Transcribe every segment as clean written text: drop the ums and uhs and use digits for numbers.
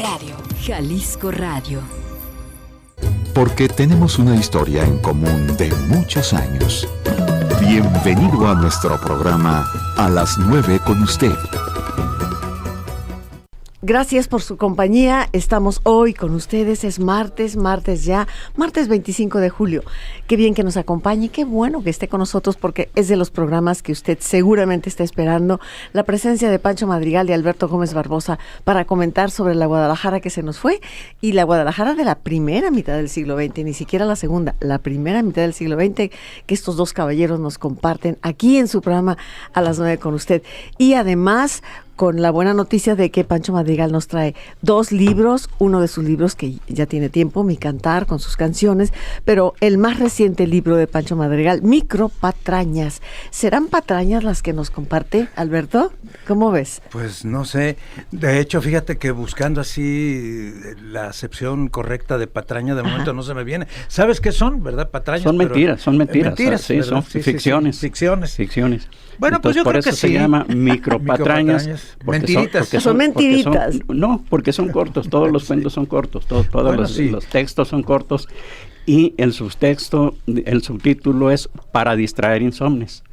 Radio. Jalisco Radio. Porque tenemos una historia en común de muchos años. Bienvenido a nuestro programa A las 9 con usted. Gracias por su compañía. Estamos hoy con ustedes. Es martes 25 de julio. Qué bien que nos acompañe, qué bueno que esté con nosotros porque es de los programas que usted seguramente está esperando. La presencia de Pancho Madrigal y Alberto Gómez Barbosa para comentar sobre la Guadalajara que se nos fue y la Guadalajara de la primera mitad del siglo XX, ni siquiera la segunda, la primera mitad del siglo XX que estos dos caballeros nos comparten aquí en su programa A las 9 con usted. Y además, con la buena noticia de que Pancho Madrigal nos trae dos libros, uno de sus libros que ya tiene tiempo, Mi Cantar, con sus canciones, pero el más reciente libro de Pancho Madrigal, Micropatrañas. ¿Serán patrañas las que nos comparte, Alberto? ¿Cómo ves? Pues no sé, de hecho, fíjate que buscando así la acepción correcta de patraña, de momento no se me viene. ¿Sabes qué son, verdad? Patrañas. Son mentiras. Sí, son ficciones. Ficciones. Bueno, entonces, pues yo por creo eso que se llama micropatrañas. Mentiritas. Son mentiritas. Porque son cortos, todos los cuentos son cortos, todos los textos son cortos y el subtítulo es Para distraer insomnes.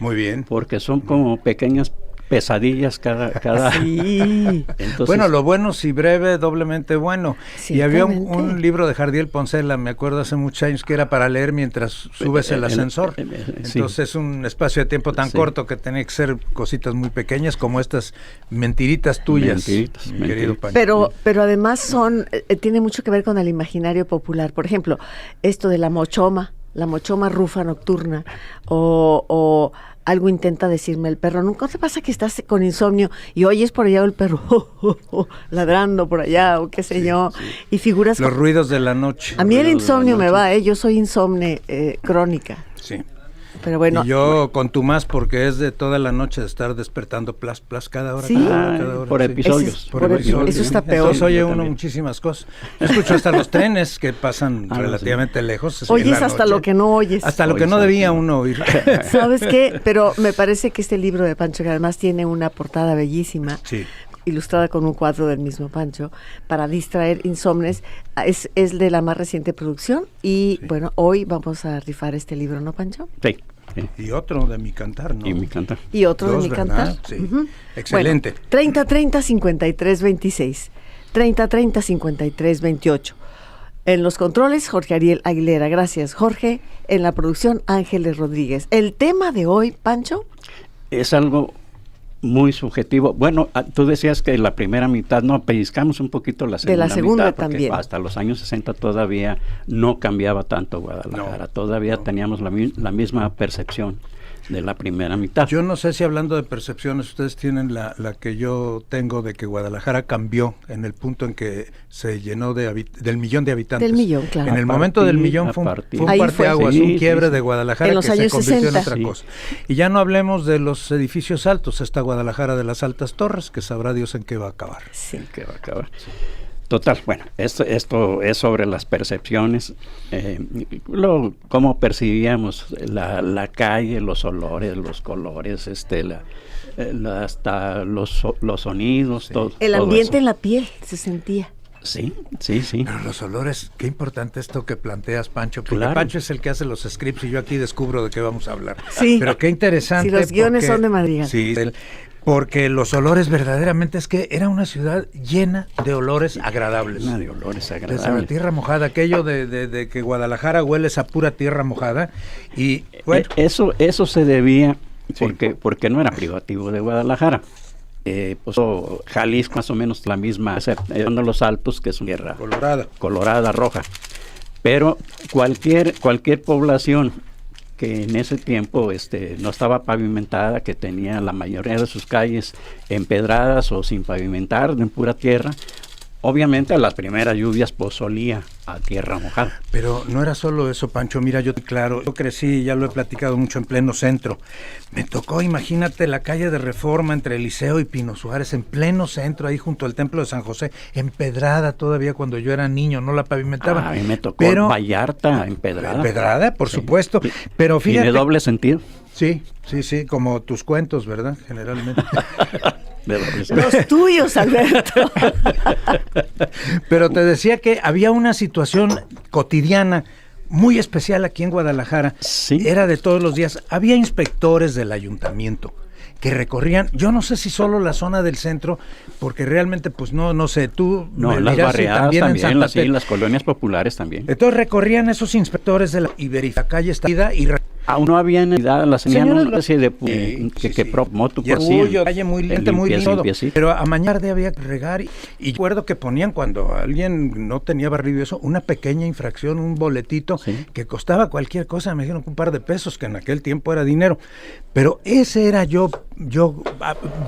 Muy bien. Porque son como pequeñas pesadillas cada Sí. Entonces, bueno, lo bueno si breve, doblemente bueno. Y había un libro de Jardiel Poncela, me acuerdo hace muchos años, que era para leer mientras subes el ascensor. Entonces es un espacio de tiempo tan corto que tenía que ser cositas muy pequeñas como estas mentiritas tuyas, querido Pancho. Pero además tiene mucho que ver con el imaginario popular. Por ejemplo, esto de la mochoma rufa nocturna o algo intenta decirme el perro. ¿Nunca te pasa que estás con insomnio y oyes por allá el perro ladrando por allá o qué sé yo? Sí. Y figuras... Los ruidos de la noche. A mí el insomnio me va, yo soy insomne crónica. Sí. Pero bueno, y yo contumaz porque es de toda la noche de estar despertando plas cada hora. ¿Sí? Cada hora, por episodios. Eso está peor. Entonces oye uno muchísimas cosas. Yo escucho hasta los trenes que pasan relativamente lejos. Oyes hasta lo que no oyes. Hasta lo que no debía uno oír. ¿Sabes qué? Pero me parece que este libro de Pancho, que además tiene una portada bellísima, ilustrada con un cuadro del mismo Pancho, para distraer insomnes, es de la más reciente producción y bueno, hoy vamos a rifar este libro, ¿no, Pancho? Sí. Y otro de Mi Cantar, ¿no? Y otro de Mi ¿verdad? Cantar. Sí. Excelente. Bueno, 30 53 26, 30 53 28. En los controles, Jorge Ariel Aguilera. Gracias, Jorge. En la producción, Ángeles Rodríguez. El tema de hoy, Pancho, es algo muy subjetivo. Bueno, tú decías que la primera mitad, pellizcamos un poquito la segunda de la segunda mitad, también. Hasta los años 60 todavía no cambiaba tanto Guadalajara, todavía teníamos la misma percepción de la primera mitad. Yo no sé si hablando de percepciones, ustedes tienen la que yo tengo de que Guadalajara cambió en el punto en que se llenó del millón de habitantes. Del millón, claro. En el momento del millón fue un parteaguas, un quiebre de Guadalajara en los que años se convirtió 60. en otra cosa. Y ya no hablemos de los edificios altos, esta Guadalajara de las altas torres, que sabrá Dios en qué va a acabar. Sí. ¿Qué va a acabar? Total, bueno, esto es sobre las percepciones, cómo percibíamos la calle, los olores, los colores, hasta los sonidos, todo. El ambiente en la piel se sentía. Sí. Pero los olores, qué importante esto que planteas, Pancho, porque claro. Pancho es el que hace los scripts y yo aquí descubro de qué vamos a hablar. Sí. Pero qué interesante. Si los guiones son de Madrigal. Sí, porque los olores verdaderamente es que era una ciudad llena de olores agradables. Llena de olores agradables. Desde la tierra mojada, aquello de que Guadalajara huele a pura tierra mojada. Y bueno, eso se debía porque no era privativo de Guadalajara. Jalisco más o menos la misma, son los Altos, que es una tierra colorada, roja. Pero cualquier población que en ese tiempo no estaba pavimentada, que tenía la mayoría de sus calles empedradas o sin pavimentar, en pura tierra, obviamente a las primeras lluvias olía a tierra mojada. Pero no era solo eso, Pancho. Mira, yo crecí, ya lo he platicado mucho, en pleno centro. Me tocó, imagínate, la calle de Reforma entre Liceo y Pino Suárez, en pleno centro, ahí junto al Templo de San José, empedrada todavía cuando yo era niño, no la pavimentaban. A mí me tocó Vallarta empedrada. Empedrada, por supuesto. Pero fíjate. Y de doble sentido. Sí, como tus cuentos, ¿verdad? Generalmente. Los tuyos, Alberto. Pero te decía que había una situación cotidiana muy especial aquí en Guadalajara. Sí. Era de todos los días. Había inspectores del ayuntamiento que recorrían, yo no sé si solo la zona del centro, porque realmente, pues no sé, tú no, me las dirás barriadas también en Santa Fe. las colonias populares también. Entonces recorrían esos inspectores de la calle Estida y aún no había necesidad, las tenían una especie de que moto por sí. Calle muy lenta, muy lindo, pero a mañana había que regar y recuerdo que ponían cuando alguien no tenía barrido eso, una pequeña infracción, un boletito que costaba cualquier cosa, me dijeron un par de pesos, que en aquel tiempo era dinero, pero ese era yo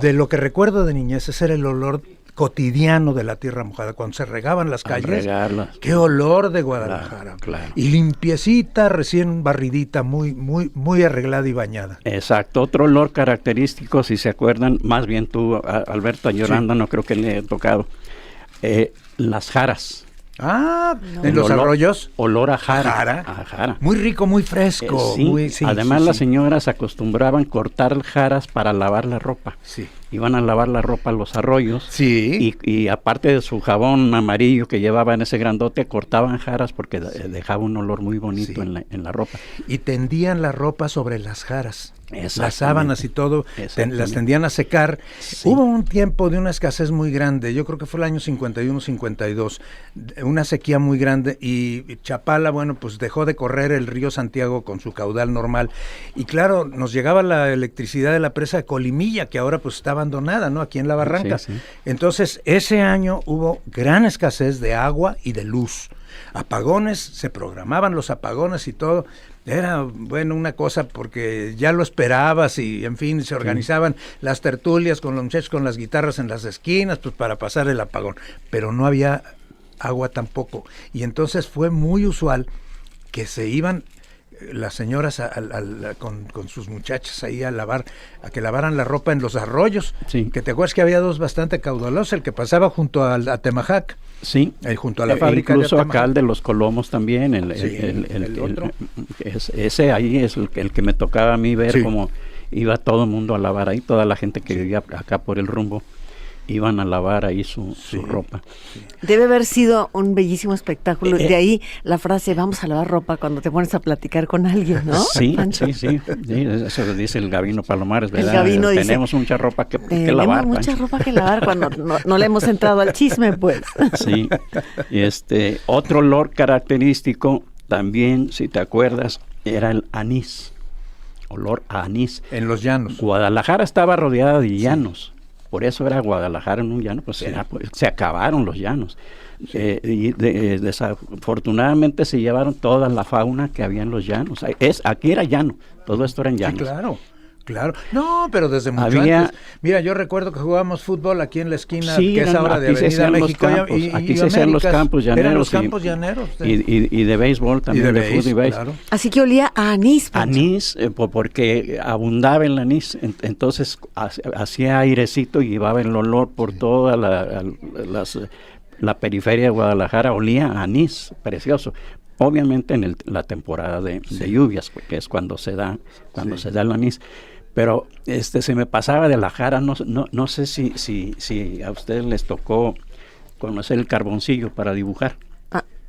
de lo que recuerdo de niñez, ese era el olor cotidiano de la tierra mojada, cuando se regaban las calles, qué olor de Guadalajara, claro. Y limpiecita, recién barridita, muy arreglada y bañada. Exacto, otro olor característico, si se acuerdan, más bien tú, Alberto, Yolanda, no creo que le he tocado, las jaras. ¿En los arroyos? Olor a jara. A jara. Muy rico, muy fresco. Además, las señoras acostumbraban cortar jaras para lavar la ropa. Sí. Iban a lavar la ropa a los arroyos. Sí. Y aparte de su jabón amarillo que llevaba en ese grandote, cortaban jaras porque dejaba un olor muy bonito en la ropa. Y tendían la ropa sobre las jaras. Las sábanas y todo, las tendían a secar. Sí. Hubo un tiempo de una escasez muy grande, yo creo que fue el año 51-52, una sequía muy grande y Chapala, bueno, pues dejó de correr el río Santiago con su caudal normal. Y claro, nos llegaba la electricidad de la presa de Colimilla, que ahora pues está abandonada, ¿no? Aquí en la barranca. Sí. Entonces, ese año hubo gran escasez de agua y de luz. Apagones, se programaban los apagones y todo. Era, bueno, una cosa porque ya lo esperabas y, en fin, se organizaban las tertulias con los muchachos con las guitarras en las esquinas, pues para pasar el apagón. Pero no había agua tampoco. Y entonces fue muy usual que se iban las señoras con sus muchachas ahí a que lavaran la ropa en los arroyos, que te acuerdas que había dos bastante caudalosos, el que pasaba junto a Temajac, junto a la fábrica incluso de acá el de los Colomos también, el otro. Ese ahí es el que me tocaba a mí ver cómo iba todo el mundo a lavar ahí, toda la gente que vivía acá por el rumbo iban a lavar ahí su ropa. Debe haber sido un bellísimo espectáculo. De ahí la frase, vamos a lavar ropa cuando te pones a platicar con alguien, ¿no? Sí, eso lo dice el Gabino Palomares, ¿verdad? El Gabino dice, tenemos mucha ropa que lavar. Tenemos mucha ropa que lavar cuando no le hemos entrado al chisme, pues. Sí, otro olor característico también, si te acuerdas, era el anís. Olor a anís. En los llanos. Guadalajara estaba rodeada de llanos. Por eso era Guadalajara en un llano, pues se acabaron los llanos. Y desafortunadamente se llevaron toda la fauna que había en los llanos. Aquí era llano, todo esto era en llanos. Claro. No, pero desde mucho antes. Mira, yo recuerdo que jugábamos fútbol aquí en la esquina, que es ahora de Avenida México. Aquí se hacían los campos llaneros. Eran los campos llaneros. Y de béisbol también, de fútbol y béisbol. Claro. Así que olía a anís. Anís, porque abundaba el anís. Entonces hacía airecito y llevaba el olor por toda la periferia de Guadalajara. Olía a anís, precioso. Obviamente en la temporada de lluvias, porque es cuando se da el anís. Pero se me pasaba de la jara, no sé si a ustedes les tocó conocer el carboncillo para dibujar.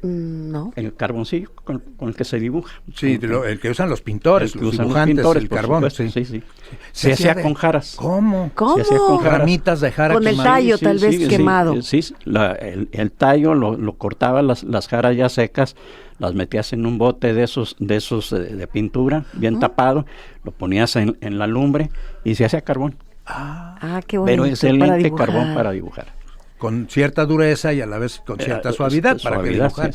No. El carboncillo con el que se dibuja. Sí, el que usan los pintores, los dibujantes, el carbón. Sí. Se hacía con jaras. ¿Cómo? Se hacía con jaras. Ramitas de jara con el tallo tal vez quemado. Sí, el tallo lo cortaba las jaras ya secas, las metías en un bote de esos de pintura, bien tapado, lo ponías en la lumbre y se hacía carbón. Qué bonito. Pero excelente carbón para dibujar. Con cierta dureza y a la vez con cierta suavidad para que dibujar.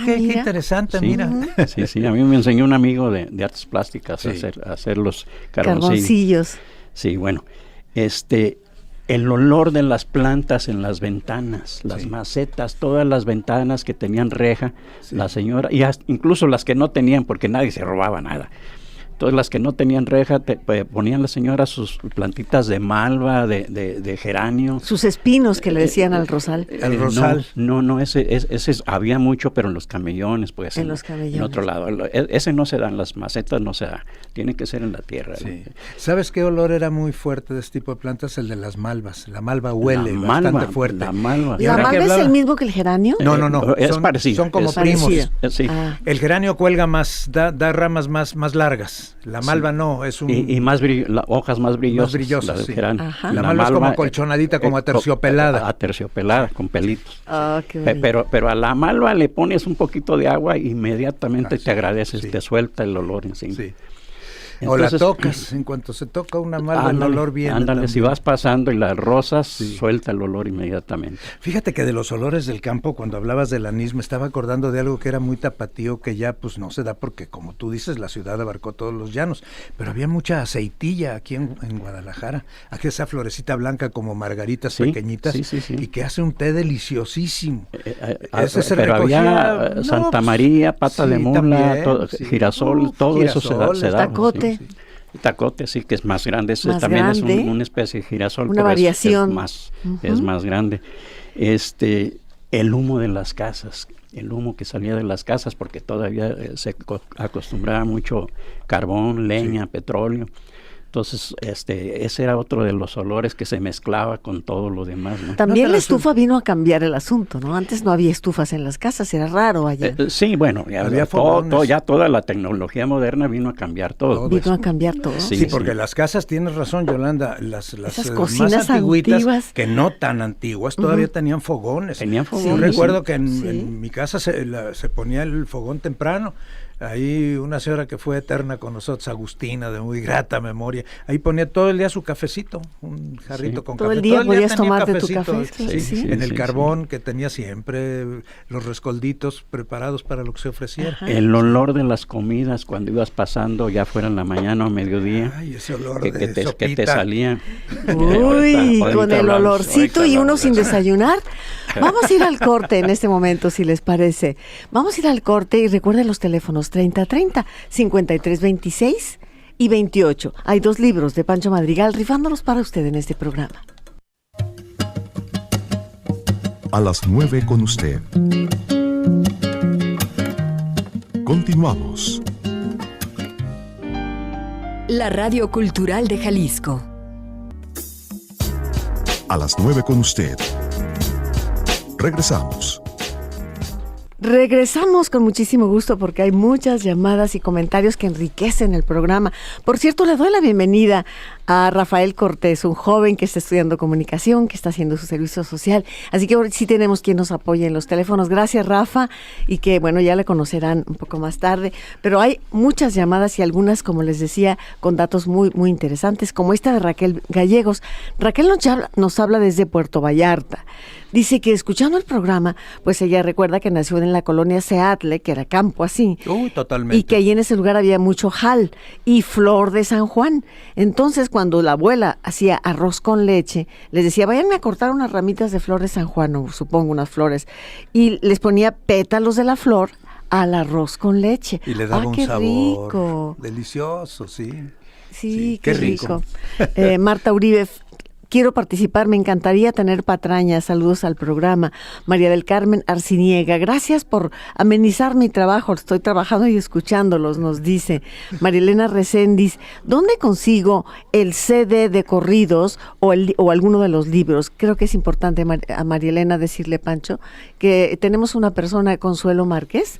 Qué interesante, mira. Sí, a mí me enseñó un amigo de artes plásticas a hacer los carboncillos. Sí, bueno, el olor de las plantas en las ventanas, las macetas, todas las ventanas que tenían reja, la señora, y incluso las que no tenían, porque nadie se robaba nada. Entonces las que no tenían reja, ponían las señoras sus plantitas de malva, de geranio. Sus espinos que le decían al rosal. El rosal. No, ese había mucho, pero en los camellones, pues. En los camellones. En otro lado. Ese no se da, en las macetas no se da. Tiene que ser en la tierra. Sí. ¿Sabes qué olor era muy fuerte de este tipo de plantas? El de las malvas. La malva huele bastante fuerte. La malva. ¿La malva es el mismo que el geranio? No. Es parecido. Son como primos. Sí. El geranio cuelga más, da ramas más largas. La malva no, es un... Y más hojas más brillosas. Más brillosas, sí. La malva es como acolchonadita, como aterciopelada. Aterciopelada, con pelitos. Qué pero a la malva le pones un poquito de agua e inmediatamente te agradeces, te suelta el olor encima. Sí. Entonces, o la tocas, en cuanto se toca una malva, el olor viene. Ándale, si vas pasando y las rosas, suelta el olor inmediatamente. Fíjate que de los olores del campo, cuando hablabas del anís, me estaba acordando de algo que era muy tapatío, que ya pues no se da porque, como tú dices, la ciudad abarcó todos los llanos, pero había mucha aceitilla aquí en Guadalajara, aquí esa florecita blanca como margaritas pequeñitas, y que hace un té deliciosísimo. Ese se recogía, había Santa María, pata de mula, girasol, todo eso se da. Tacote. Tacote, sí, que es más grande. También es una especie de girasol. Una variación. Es más grande. El humo de las casas, el humo que salía de las casas, porque todavía se acostumbraba mucho carbón, leña, petróleo. Entonces, ese era otro de los olores que se mezclaba con todo lo demás, ¿no? También la estufa vino a cambiar el asunto, ¿no? Antes no había estufas en las casas, era raro allá. Sí, bueno, ya toda la tecnología moderna vino a cambiar todo. Vino a cambiar todo. Sí, porque las casas, tienes razón, Yolanda, las cocinas más antiguas, que no tan antiguas, todavía tenían fogones. Tenían fogones. Yo recuerdo que en mi casa se ponía el fogón temprano. Ahí una señora que fue eterna con nosotros, Agustina, de muy grata memoria, ahí ponía todo el día su cafecito, un jarrito con todo café. El día podías tomarte tu café. En el carbón que tenía siempre, los rescolditos preparados para lo que se ofreciera. El olor de las comidas cuando ibas pasando, ya fuera en la mañana o mediodía. Ay, ese olor que te salía. Uy, con el olorcito y uno sin desayunar. Vamos a ir al corte en este momento, si les parece. Vamos a ir al corte y recuerden los teléfonos 3030, 5326 y 28. Hay 2 libros de Pancho Madrigal rifándolos para usted en este programa. A las 9 con usted. Continuamos. La Radio Cultural de Jalisco. A las 9 con usted. Regresamos. Regresamos con muchísimo gusto porque hay muchas llamadas y comentarios que enriquecen el programa. Por cierto, le doy la bienvenida a Rafael Cortés, un joven que está estudiando comunicación, que está haciendo su servicio social. Así que sí tenemos quien nos apoye en los teléfonos. Gracias, Rafa, y que, bueno, ya le conocerán un poco más tarde. Pero hay muchas llamadas y algunas, como les decía, con datos muy, muy interesantes, como esta de Raquel Gallegos. Raquel nos habla desde Puerto Vallarta. Dice que escuchando el programa, pues ella recuerda que nació en la colonia Seattle, que era campo así. Totalmente. Y que ahí en ese lugar había mucho jal y flor de San Juan. Entonces, cuando la abuela hacía arroz con leche, les decía, váyanme a cortar unas ramitas de flor de San Juan, o supongo unas flores, y les ponía pétalos de la flor al arroz con leche. Y le daba un qué sabor rico. Delicioso, sí. Sí, qué rico. Marta Uribe, quiero participar, me encantaría tener patrañas. Saludos al programa. María del Carmen Arciniega, gracias por amenizar mi trabajo. Estoy trabajando y escuchándolos, nos dice. Marielena Reséndiz, ¿dónde consigo el CD de corridos o alguno de los libros? Creo que es importante a Marielena decirle, Pancho, que tenemos una persona, Consuelo Márquez,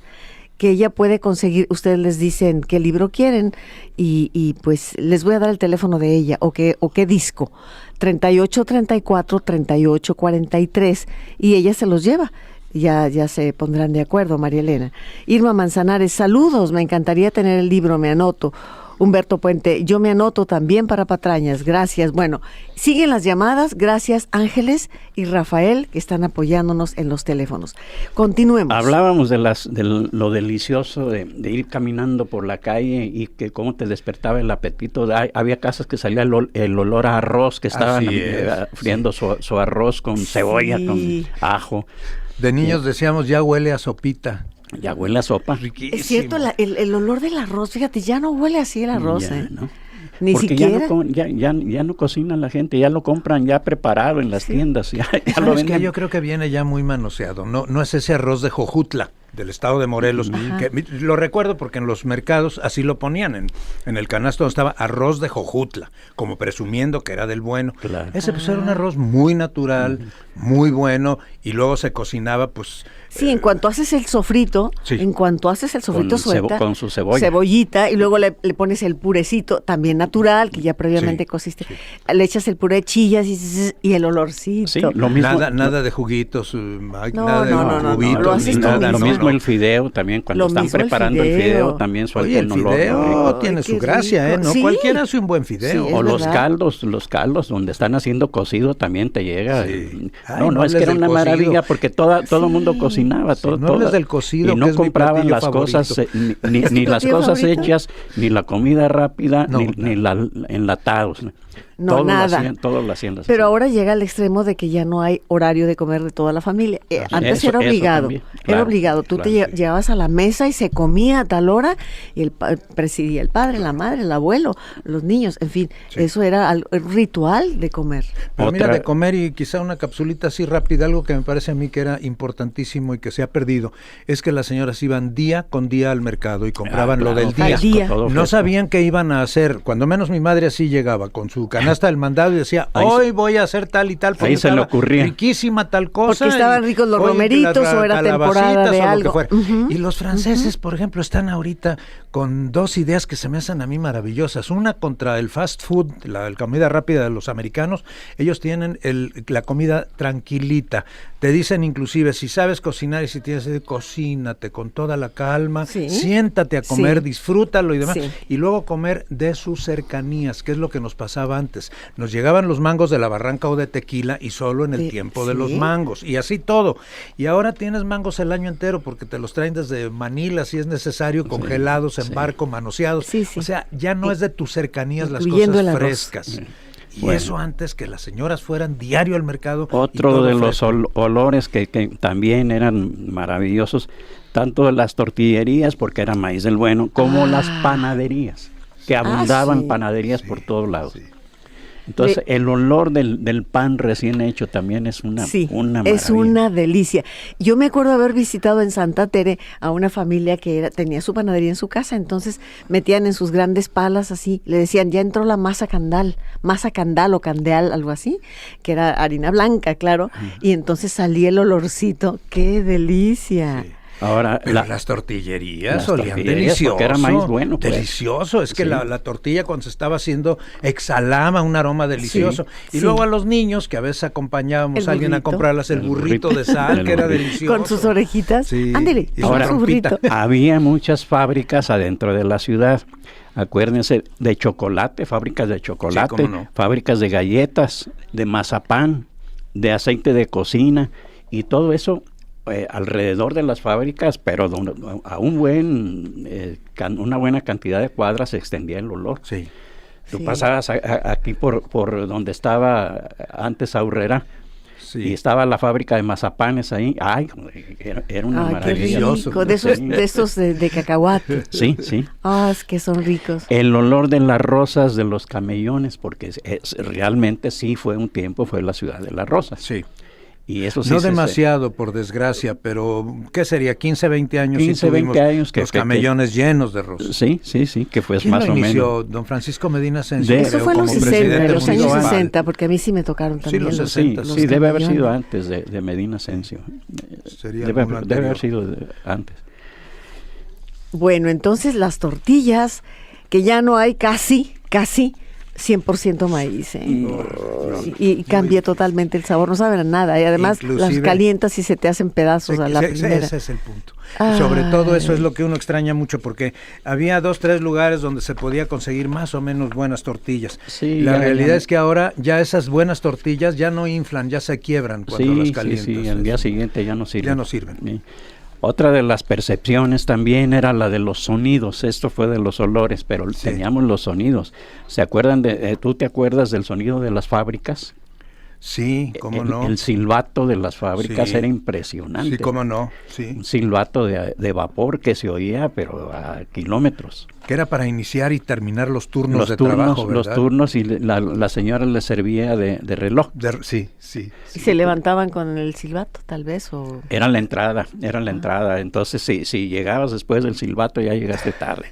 que ella puede conseguir, ustedes les dicen qué libro quieren y pues les voy a dar el teléfono de ella o qué disco, 3834-3843, y ella se los lleva. Ya se pondrán de acuerdo, María Elena. Irma Manzanares, saludos, me encantaría tener el libro, me anoto. Humberto Puente, yo me anoto también para patrañas, gracias. Bueno, siguen las llamadas, gracias Ángeles y Rafael, que están apoyándonos en los teléfonos. Continuemos. Hablábamos de lo delicioso de ir caminando por la calle y que cómo te despertaba el apetito. Había casas que salía el olor a arroz, que estaban friendo su arroz con cebolla, con ajo. De niños decíamos, ya huele a sopita. Ya huele a sopa. Riquísimo. Es cierto, el olor del arroz, fíjate, ya no huele así el arroz, Ya, ¿no? Ni Porque siquiera. ya no cocina la gente, ya lo compran ya preparado en las tiendas, ya lo ¿Sabes venden. qué? Yo creo que viene ya muy manoseado. No es ese arroz de Jojutla, del estado de Morelos, que lo recuerdo porque en los mercados así lo ponían, en el canasto donde estaba arroz de Jojutla, como presumiendo que era del bueno. Claro. Ese pues era un arroz muy natural, muy bueno, y luego se cocinaba pues... Sí, en cuanto haces el sofrito, suelta con su cebolla. cebollita y luego le pones el purecito, también natural, que ya previamente cociste. Le echas el puré, chillas y el olorcito. Sí, lo mismo. Nada de juguitos, nada no, cubitos, lo haces ni tú nada. Lo mismo. mismo el fideo también, cuando Lo están mismo el preparando el fideo también suelta Oye, el un olor fideo rico. tiene Ay, su qué gracia, rico. No Sí. cualquiera hace un buen fideo. Sí, O es los verdad. caldos donde están haciendo cocido también te llega. Sí. Ay, No, no es que hables era del una cocido. maravilla porque todo el mundo cocinaba. Sí, no hables del cocido, y no que es mi compraban platillo las cosas, favorito. ni ¿Es tu las platillo cosas favorito? hechas, ni la comida rápida, No, ni enlatados. No, nada. Todo lo hacían las Pero así. ahora llega al extremo de que ya no hay horario de comer de toda la familia. Antes Eso- era eso obligado. también, Era claro, obligado. Tú claro, te sí. llegabas a la mesa y se comía a tal hora y presidía el padre, la madre, el abuelo, los niños, en fin, eso era el ritual de comer. Pero mira, Otra- de comer y quizá una capsulita así rápida, algo que me parece a mí que era importantísimo y que se ha perdido, es que las señoras iban día con día al mercado y compraban lo del día. Al día. todo No fresco. sabían qué iban a hacer. Cuando menos mi madre así llegaba con su canasta del mandado y decía, Ahí hoy voy a hacer tal y tal. porque ahí se le estaba ocurría. riquísima tal cosa. Porque estaban ricos los oye, que romeritos las o era temporada calabacitas de o lo que algo. fuera. Ujú, Y los franceses, por ejemplo, están ahorita con dos ideas que se me hacen a mí maravillosas. Una contra el fast food, la comida rápida de los americanos. Ellos tienen la comida tranquilita. Te dicen inclusive, si sabes cocinar y si tienes sed, cocínate con toda la calma, Sí. siéntate a comer, Sí. disfrútalo y demás. Sí. Y luego comer de sus cercanías, que es lo que nos pasaba antes. Nos llegaban los mangos de la Barranca o de Tequila y solo en el tiempo de los sí. mangos. Y así todo. Y ahora tienes mangos el año entero porque te los traen desde Manila, si es necesario, congelados en barco, manoseados. Sí, sí. O sea, ya no es de tus cercanías las Incluyendo el cosas arroz. frescas. Y Bueno. eso antes que las señoras fueran diario al mercado. y Otro todo de los fresco. olores que también eran maravillosos, tanto las tortillerías, porque era maíz del bueno, como las panaderías, que abundaban sí. panaderías por todos lados. sí. Entonces, el olor del pan recién hecho también es una maravilla. Es una delicia. Yo me acuerdo haber visitado en Santa Tere a una familia que tenía su panadería en su casa, entonces metían en sus grandes palas así, le decían, ya entró la masa candal o candeal, algo así, que era harina blanca, claro, y entonces salía el olorcito, ¡qué delicia! Sí. Ahora, Pero las tortillerías las olían tortillerías, delicioso. porque era maíz bueno, pues. Delicioso. Es que Sí. la tortilla cuando se estaba haciendo exhalaba un aroma delicioso. Y sí. luego a los niños, que a veces acompañábamos El a alguien a burrito. comprarlas, el burrito de sal, El que era burrito. delicioso. Con sus orejitas. Sí. Ándele, Y ahora, su burrito. había muchas fábricas adentro de la ciudad. Acuérdense de chocolate, fábricas de chocolate, cómo no. fábricas de galletas, de mazapán, de aceite de cocina y todo eso alrededor de las fábricas, pero a una buena cantidad de cuadras se extendía el olor. Sí. Tú Sí. pasabas aquí por donde estaba antes Aurrera, Sí. y estaba la fábrica de mazapanes ahí. Ay, era una Ay, qué maravilla. rico, de esos de cacahuate. Sí, sí. Ah, es que son ricos. El olor de las rosas de los camellones, porque realmente sí fue un tiempo, fue la ciudad de las rosas. Sí. Y eso sí No demasiado, por desgracia, pero ¿qué sería? 15, 20 años. 15, y tuvimos 20 años los camellones llenos de rosas. Sí, que fue ¿Quién más lo o inició? menos. Don Francisco Medina Ascencio. De- Eso creo, fue en los como 60, presidente en los años municipal. 60, porque a mí sí me tocaron también los los 60. los Sí, debe haber sido camellones. antes de Medina Ascencio. Sería Debe alguno haber anterior. sido antes. Bueno, entonces las tortillas, que ya no hay casi 100% maíz, ¿eh? Y cambia totalmente el sabor, no saben a nada. Y además las Inclusive- calientas y se te hacen pedazos a la primera. Ese es el punto. Y sobre todo eso es lo que uno extraña mucho, porque había 2, 3 lugares donde se podía conseguir más o menos buenas tortillas. Sí, La ya, realidad ya. es que ahora ya esas buenas tortillas ya no inflan, ya se quiebran cuando las calientas. Sí, al día siguiente ya no sirven. Ya no sirven. Sí. Otra de las percepciones también era la de los sonidos. Esto fue de los olores, pero teníamos los sonidos. ¿Se acuerdan tú te acuerdas del sonido de las fábricas? Sí, cómo no. El silbato de las fábricas Sí. era impresionante. Sí, cómo no, sí. Un silbato de vapor que se oía, pero a kilómetros. Que era para iniciar y terminar los turnos de trabajo, ¿verdad? Los turnos, y la señora le servía de reloj. Sí, sí. ¿Y se levantaban con el silbato, tal vez? O... Era la entrada. Entonces, si llegabas después del silbato, ya llegaste tarde.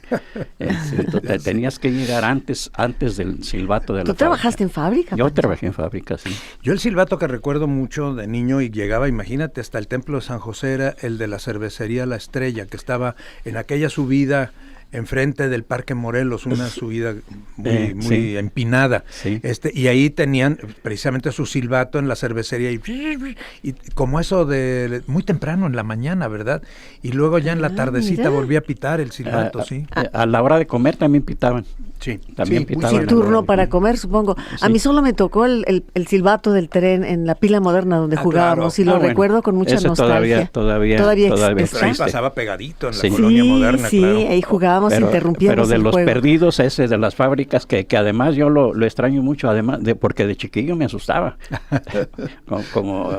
Tenías que llegar antes del silbato de la fábrica. ¿Tú trabajaste en fábrica? Yo trabajé en fábrica, sí. Yo el silbato que recuerdo mucho de niño y llegaba, imagínate, hasta el Templo de San José, era el de la cervecería La Estrella, que estaba en aquella subida enfrente del Parque Morelos, una subida muy sí. empinada. Sí. Y ahí tenían precisamente su silbato en la cervecería y como eso de muy temprano en la mañana, ¿verdad? Y luego ya en la tardecita mira. volvía a pitar el silbato, sí. A la hora de comer también pitaban. Sí, También pitaban. Sí, turno para comer, supongo. Sí. A mí solo me tocó el silbato del tren en la pila moderna donde jugábamos, claro. y lo bueno. recuerdo con mucha Ese nostalgia. Todavía está. Ahí pasaba pegadito en la Sí. colonia moderna, sí, claro. ahí jugábamos, interrumpíamos pero de el los juego. perdidos ese de las fábricas que además yo lo extraño mucho, además porque de chiquillo me asustaba. como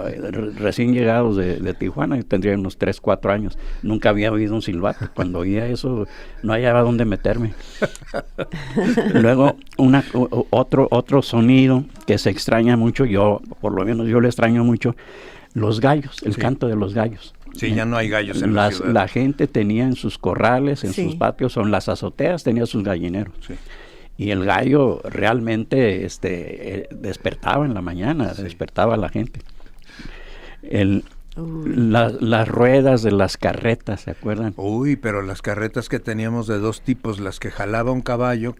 recién llegados de Tijuana, yo tendría unos 3, 4 años, nunca había oído un silbato. Cuando oía eso no hallaba dónde meterme. Luego otro sonido que se extraña mucho, por lo menos yo lo extraño mucho, los gallos, el canto de los gallos. Sí, ya no hay gallos en la ciudad. La gente tenía en sus corrales, en Sí. sus patios o en las azoteas tenía sus gallineros. Sí. Y el gallo realmente despertaba en la mañana, despertaba a la gente. Las ruedas de las carretas, ¿se acuerdan? Uy, pero las carretas que teníamos de dos tipos, las que jalaba un caballo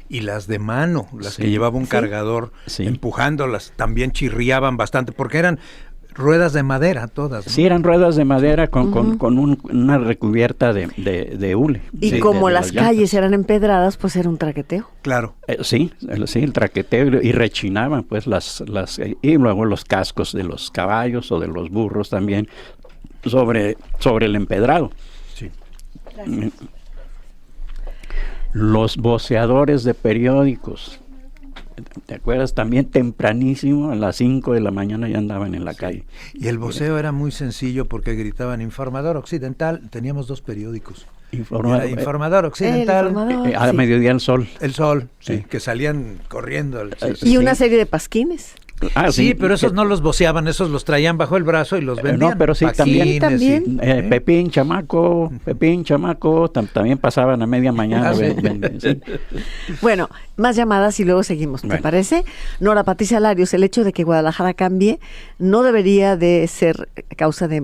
y las de mano, las que llevaba un cargador empujándolas, también chirriaban bastante, porque eran ruedas de madera todas, ¿no? Sí, eran ruedas de madera con una recubierta de hule. Y sí, como de las llantas. calles eran empedradas, pues era un traqueteo. Claro. Sí, el traqueteo, y rechinaban pues y luego los cascos de los caballos o de los burros también sobre el empedrado. Sí. Los voceadores de periódicos, ¿te acuerdas? También tempranísimo, a las 5 de la mañana ya andaban en la calle. Y el voceo era muy sencillo porque gritaban Informador Occidental, teníamos 2 periódicos. Informador Occidental. A mediodía el Sol. El Sol, sí, que salían corriendo. Y una serie de pasquines. Sí, pero esos no los voceaban, esos los traían bajo el brazo y los vendían. No, pero sí, también. Pepín, chamaco, también pasaban a media mañana. Sí. Bueno, más llamadas y luego seguimos, ¿te parece? Nora Patricia Larios, el hecho de que Guadalajara cambie no debería de ser causa de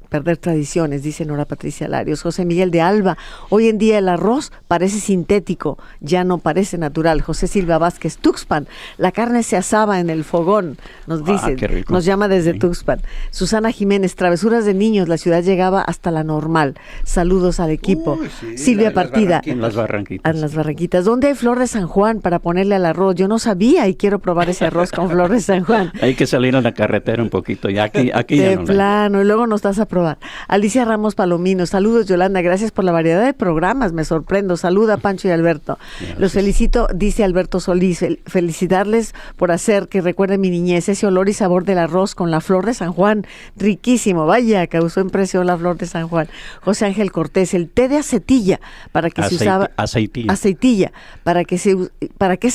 perder tradiciones, dice Nora Patricia Larios. José Miguel de Alba, hoy en día el arroz parece sintético, ya no parece natural. José Silva Vázquez, Tuxpan, la carne se asaba en el fogón, nos dice, qué rico. nos llama desde Tuxpan. Susana Jiménez, travesuras de niños, la ciudad llegaba hasta la normal. Saludos al equipo. Silvia Partida, En las Barranquitas. en las Barranquitas. ¿Dónde hay flor de San Juan para ponerle al arroz? Yo no sabía y quiero probar ese arroz con flor de San Juan. Hay que salir a la carretera un poquito, ya aquí ya De no. plano, y luego nos das a probar. Alicia Ramos Palomino, saludos Yolanda, gracias por la variedad de programas, me sorprendo. Saluda Pancho y Alberto. Gracias. Los felicito, dice Alberto Solís, felicitarles por hacer que recuerde mi niñez, ese olor y sabor del arroz con la flor de San Juan, riquísimo, vaya, causó impresión la flor de San Juan. José Ángel Cortés, el té de acetilla, para que se usaba... Aceitilla, ¿para qué se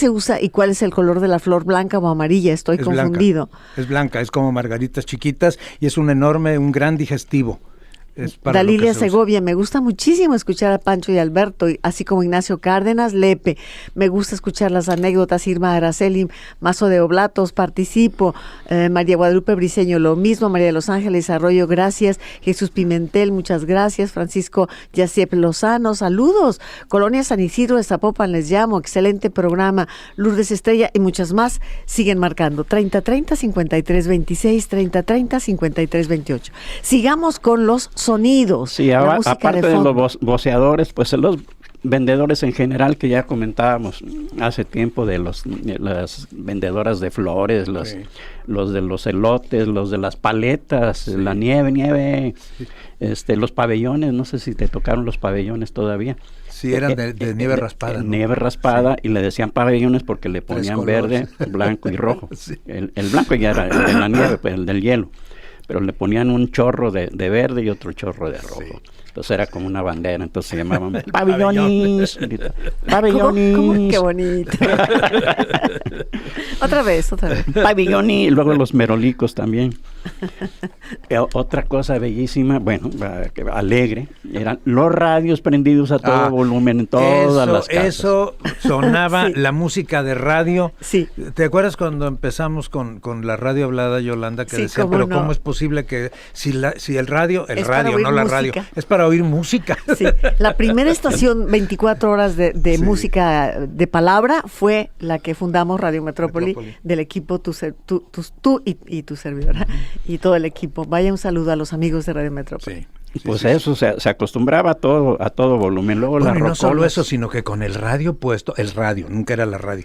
usa y cuál es el color de la flor, blanca o amarilla? Estoy confundido. Es blanca, es como margaritas chiquitas y es un gran digestivo. Dalilia Segovia, me gusta muchísimo escuchar a Pancho y Alberto, así como Ignacio Cárdenas, Lepe. Me gusta escuchar las anécdotas. Irma Araceli, Mazo de Oblatos, participo. María Guadalupe Briceño, lo mismo. María de los Ángeles Arroyo, gracias. Jesús Pimentel, muchas gracias. Francisco Yaciep Lozano, saludos. Colonia San Isidro de Zapopan, les llamo. Excelente programa. Lourdes Estrella y muchas más siguen marcando. 3030-5326, 3030-5328. Sigamos con los sonidos. Sí, aparte de los voceadores, pues vendedores en general que ya comentábamos hace tiempo de las vendedoras de flores, los de los elotes, los de las paletas, la nieve, los pabellones, no sé si te tocaron los pabellones todavía. Sí, eran de nieve raspada. ¿No? Nieve raspada, y le decían pabellones porque le ponían verde, blanco y rojo. Sí. El blanco ya era el de la nieve, pues, el del hielo, pero le ponían un chorro de verde y otro chorro de rojo. Sí. Entonces era como una bandera, entonces se llamaban pabellones. Pabellones. ¿Cómo? Qué bonito. Otra vez. Pabellones, y luego los merolicos también. Otra cosa bellísima, bueno, alegre, eran los radios prendidos a todo volumen en todas las casas. Eso sonaba la música de radio. Sí. ¿Te acuerdas cuando empezamos con la radio hablada, Yolanda, que decía, pero no, ¿cómo es posible que si el radio, no la radio, es para oír música? Sí, la primera estación 24 horas de música de palabra fue la que fundamos, Radio Metrópoli, del equipo tú y tu servidora y todo el equipo. Vaya un saludo a los amigos de Radio Metrópoli. Sí. Pues eso, se acostumbraba a todo volumen. Luego bueno, y no solo eso, sino que con el radio puesto, nunca era la radio,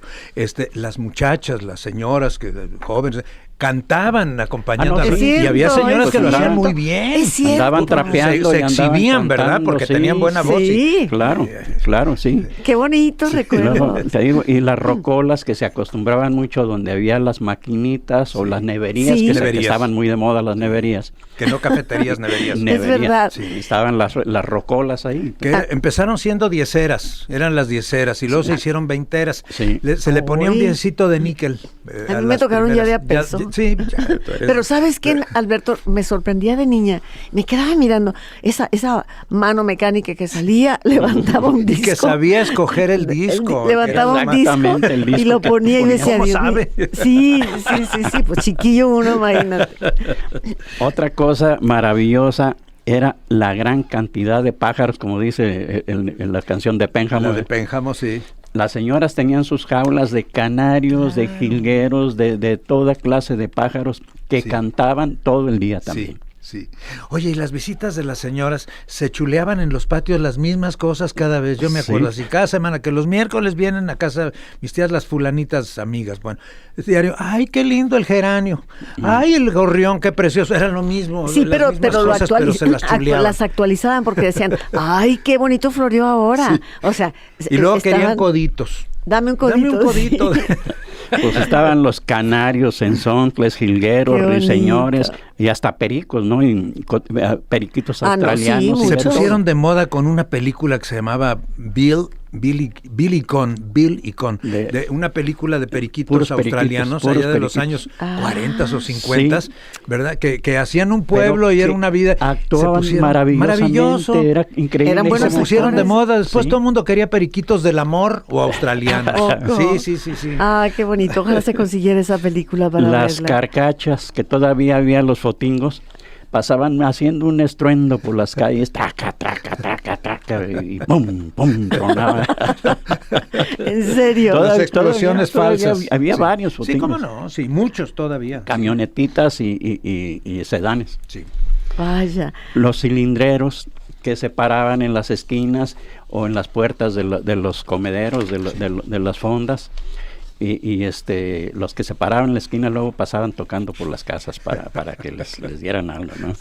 las muchachas, las señoras, jóvenes, cantaban acompañando y había señoras que lo hacían muy bien. Andaban trapeando se exhibían, ¿verdad? Porque tenían buena voz. Sí, claro, sí. Qué bonito recuerdo. Te digo, y las rocolas que se acostumbraban mucho donde había las maquinitas o las neverías, que estaban muy de moda las neverías. Que no cafeterías, neverías. Es verdad. Sí, estaban las rocolas ahí. Que empezaron siendo 10eras, eran las 10eras, y luego se hicieron 20eras. Sí. Se le ponía un diezito de níquel. A mí me tocaron ya de a peso. Sí, pero ¿sabes qué, Alberto? Me sorprendía de niña. Me quedaba mirando esa mano mecánica que salía, levantaba un disco. Y que sabía escoger el disco. Levantaba un disco y lo ponía y decía, Dios mío. Sí, pues chiquillo uno, imagínate. Otra cosa maravillosa era la gran cantidad de pájaros, como dice en la canción de Pénjamo. La de Pénjamo, sí. Las señoras tenían sus jaulas de canarios, de jilgueros, de toda clase de pájaros que cantaban todo el día también. Sí. Oye, y las visitas de las señoras se chuleaban en los patios las mismas cosas cada vez. Yo me acuerdo así, cada semana, que los miércoles vienen a casa mis tías, las fulanitas amigas. Bueno, es diario, ¡ay, qué lindo el geranio! ¡Ay, el gorrión, qué precioso! Era lo mismo. Sí, pero las actualizaban porque decían, ¡ay, qué bonito floreó ahora! Sí. O sea, y luego querían coditos. Dame un codito. Pues estaban los canarios, enzoncles, jilgueros, ruiseñores y hasta pericos, ¿no? Y periquitos australianos. Se pusieron de moda con una película que se llamaba Bill y Con, de una película de periquitos australianos allá de los años 40 o 50, ¿verdad? Que hacían un pueblo y era una vida. Actuaban maravilloso. Era increíble. Eran buenos se pusieron de moda. Después todo el mundo quería periquitos del amor o australianos. Sí. Ah, qué bonito. Ojalá se consiguiera esa película para las verla. Carcachas, que todavía había los fotingos, pasaban haciendo un estruendo por las calles, traca, y pum, tronaba. ¿En serio? Las explosiones falsas. Había varios fotingos. Sí, cómo no, sí, muchos todavía. Camionetitas y sedanes. Sí. Vaya. Los cilindreros que se paraban en las esquinas o en las puertas de los comederos, de las fondas. Y los que se paraban en la esquina luego pasaban tocando por las casas para que les dieran algo, ¿no?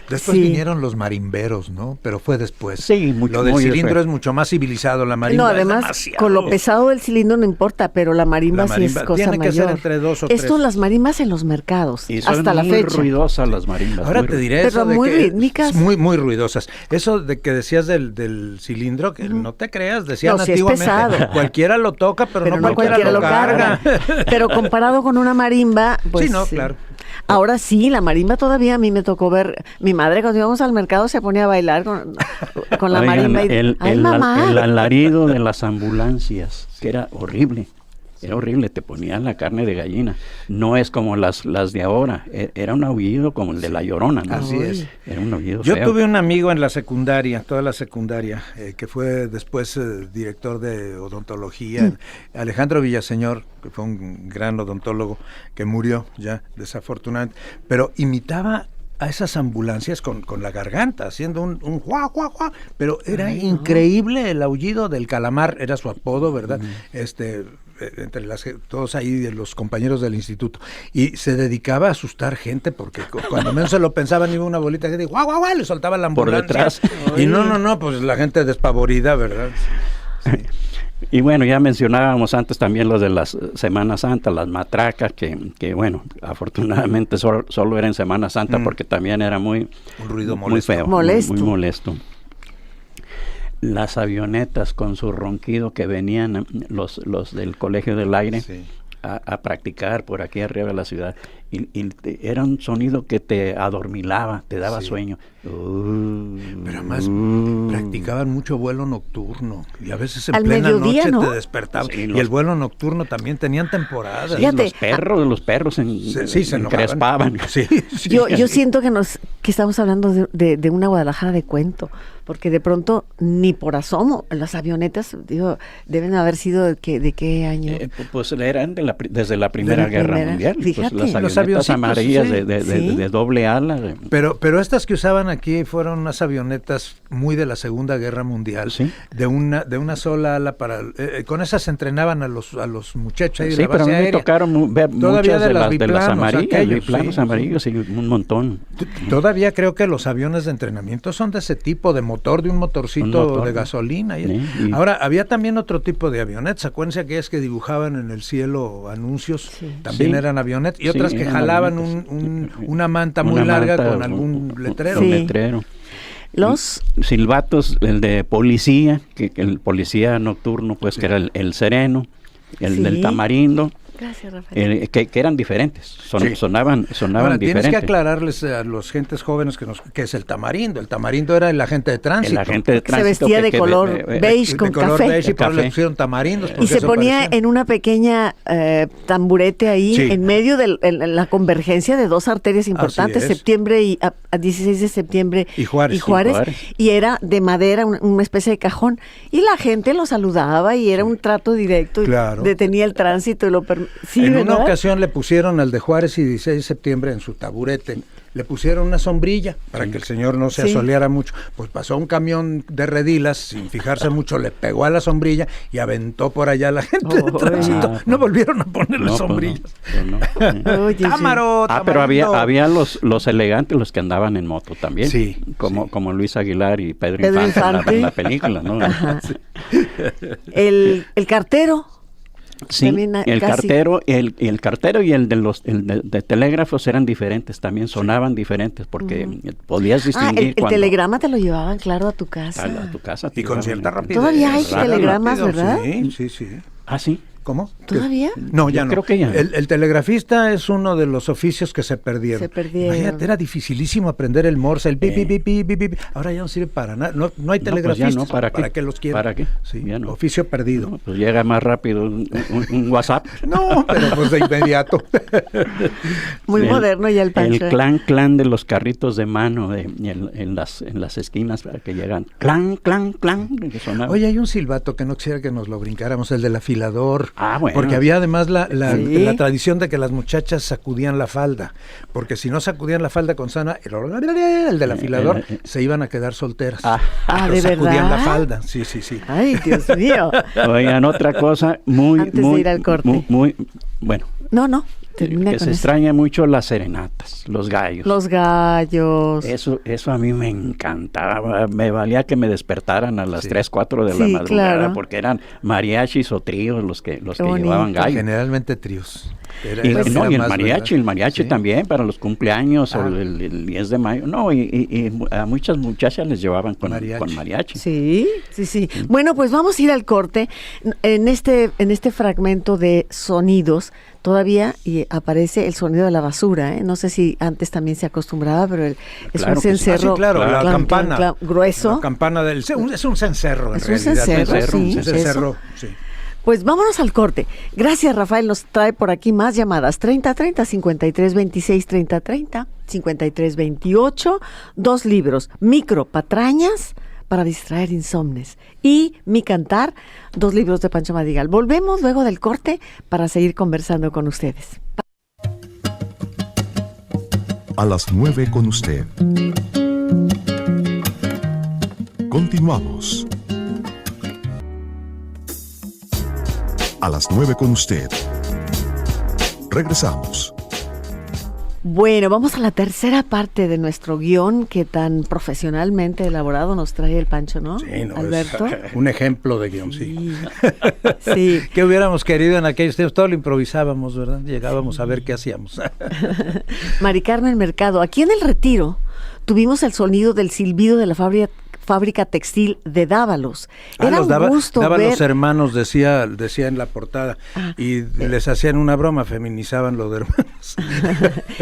Después vinieron los marimberos, ¿no? Pero fue después. Sí, mucho. Lo del cilindro es mucho más civilizado, la marimba. No, además, con lo pesado del cilindro no importa, pero la marimba sí es cosa tiene mayor. Que ser entre 2 o 3. Esto las marimbas en los mercados, y hasta la fecha. Muy ruidosas las marimbas. Ahora te diré eso pero de muy que rítmicas. Muy ruidosas. Eso de que decías del cilindro, que no te creas, decían antiguamente. Es pesado. Cualquiera lo toca, pero no cualquiera lo carga. Pero comparado con una marimba, pues... Sí, no, claro. Ahora sí, la marimba todavía a mí me tocó ver. Mi madre cuando íbamos al mercado se ponía a bailar con la marimba. El alarido de las ambulancias, que era horrible. Era horrible, te ponían la carne de gallina. No es como las de ahora. Era un aullido como el de La Llorona, ¿no? Así es. Era un aullido Yo feo. tuve un amigo en la secundaria, toda la secundaria, que fue después director de odontología, Alejandro Villaseñor, que fue un gran odontólogo que murió ya, desafortunadamente, pero imitaba a esas ambulancias con la garganta, haciendo un guau, guau, guau, pero era increíble el aullido del calamar, era su apodo, ¿verdad? Entre todos ahí los compañeros del instituto, y se dedicaba a asustar gente porque cuando menos se lo pensaban iba una bolita que guau, guau, guau, le soltaba la ambulancia por detrás, y no, pues la gente despavorida, ¿verdad? Sí. Y bueno, ya mencionábamos antes también los de las Semana Santa, las matracas, que bueno, afortunadamente solo era en Semana Santa porque también era un ruido muy feo, muy molesto. Las avionetas con su ronquido que venían los del Colegio del Aire a practicar por aquí arriba de la ciudad, y era un sonido que te adormilaba, te daba sueño. Pero además practicaban mucho vuelo nocturno y a veces en al plena mediodía, noche, ¿no?, te despertaban. Sí, y el vuelo nocturno también tenían temporadas. Sí, los perros se encrespaban. Yo siento que estamos hablando de una Guadalajara de cuento, porque de pronto ni por asomo las avionetas, deben haber sido de qué año. Pues eran desde la Primera Guerra Mundial. Fíjate, pues las avionetas amarillas de doble ala. Pero estas que usaban aquí fueron unas avionetas muy de la Segunda Guerra Mundial, de una sola ala con esas se entrenaban a los muchachos ahí de la base pero a mí me tocaron ver muchas de las amarillas, biplanos amarillos y un montón. Todavía creo que los aviones de entrenamiento son de ese tipo, de motor, de un motorcito de gasolina. Ahora, había también otro tipo de avionetas, acuérdense aquellas que dibujaban en el cielo anuncios, también eran avionetas, y otras que jalaban una manta muy larga con algún letrero. Los silbatos, el de policía, que el policía nocturno, pues que era el sereno, el del tamarindo. Gracias, Rafael. Que eran diferentes, sonaban Ahora, diferentes. Tienes que aclararles a los gentes jóvenes que es el tamarindo. El tamarindo era el agente de tránsito. Se vestía de color beige con café. Beige, y por eso le pusieron tamarindos. Y se ponía en una pequeña tamburete ahí, en medio de la convergencia de dos arterias importantes, septiembre y a 16 de septiembre y Juárez. Y era de madera, una especie de cajón. Y la gente lo saludaba y era un trato directo. Claro. Detenía el tránsito y lo en una ocasión le pusieron al de Juárez y 16 de septiembre en su taburete, le pusieron una sombrilla para que el señor no se asoleara mucho. Pues pasó un camión de redilas, sin fijarse mucho, le pegó a la sombrilla y aventó por allá a la gente de tránsito. No volvieron a ponerle sombrillas. Támaro, pero había los elegantes, los que andaban en moto también. Como Luis Aguilar y Pedro Infante en la película, ¿no? El cartero. Sí, el cartero y el de telégrafos eran diferentes, también sonaban diferentes porque podías distinguir. El telegrama te lo llevaban, claro, a tu casa. A tu casa. Y con cierta rapidez. Todavía hay telegramas, ¿verdad? Sí. ¿Ah, sí? ¿Cómo? ¿Todavía? No, ya no. Creo que ya. El telegrafista es uno de los oficios que se perdieron. Imagínate, era dificilísimo aprender el Morse, el bip. Ahora ya no sirve para nada. No hay telegrafistas. Pues ¿para qué los quieren? ¿Para qué? Sí, oficio perdido. No, pues llega más rápido un WhatsApp. No, pero pues de inmediato. Muy moderno ya el Pancho. El clan de los carritos de mano en las esquinas para que llegan. Clan. Que sonaba. Oye, hay un silbato que no quisiera que nos lo brincáramos, el del afilador. Bueno. Porque había además la tradición de que las muchachas sacudían la falda, porque si no sacudían la falda con sana, el del afilador, se iban a quedar solteras. ¿de sacudían verdad? la falda, sí. Ay, Dios mío. Oigan, otra cosa Antes de ir al corte. muy bueno. No. Que se extraña mucho las serenatas, los gallos. Los gallos. Eso a mí me encantaba. Me valía que me despertaran a las 3, 4 de la madrugada, porque eran mariachis o tríos los que llevaban gallos. Generalmente tríos. Y el mariachi también para los cumpleaños o el 10 de mayo. No, y a muchas muchachas les llevaban con mariachi. Sí. Bueno, pues vamos a ir al corte. En este fragmento de sonidos todavía aparece el sonido de la basura, ¿eh? No sé si antes también se acostumbraba, pero es un cencerro. La campana. Grueso. La campana es un cencerro en realidad. Un cencerro, sí. Pues vámonos al corte. Gracias, Rafael. Nos trae por aquí más llamadas. 3030 5326 3030 5328. 2 libros. Micro Patrañas para distraer insomnes. Y Mi Cantar, 2 libros de Pancho Madrigal. Volvemos luego del corte para seguir conversando con ustedes. A las 9 con usted. Continuamos. A las 9 con usted. Regresamos. Bueno, vamos a la tercera parte de nuestro guión que tan profesionalmente elaborado nos trae el Pancho, ¿no? Sí, no, Alberto. Es un ejemplo de guión, sí. Sí. ¿Qué hubiéramos querido en aquellos tiempos? Todo lo improvisábamos, ¿verdad? Llegábamos a ver qué hacíamos. Mari Carmen Mercado, aquí en el Retiro tuvimos el sonido del silbido de la fábrica textil de Dávalos. Era un gusto ver... Dávalos hermanos, decía en la portada, y les hacían una broma, feminizaban lo de hermanos.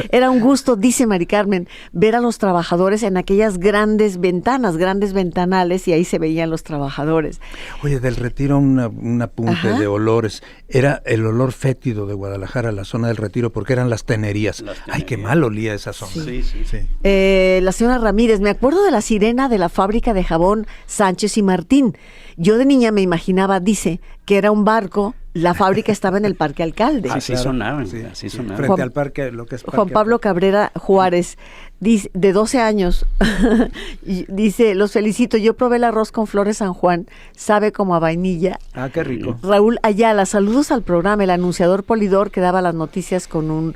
Era un gusto, dice Mari Carmen, ver a los trabajadores en aquellas grandes ventanas, grandes ventanales, y ahí se veían los trabajadores. Oye, del Retiro un apunte de olores. Era el olor fétido de Guadalajara, la zona del Retiro, porque eran las tenerías. Ay, qué mal olía esa zona. Sí. La señora Ramírez, me acuerdo de la sirena de la fábrica de jabón Sánchez y Martín. Yo de niña me imaginaba, dice, que era un barco, la fábrica estaba en el Parque Alcalde. Así sonaban. Frente al parque, lo que es Parque Juan Pablo Cabrera Juárez, dice, de 12 años, dice, los felicito, yo probé el arroz con flores San Juan, sabe como a vainilla. Ah, qué rico. Raúl Ayala, saludos al programa, el anunciador Polidor que daba las noticias con un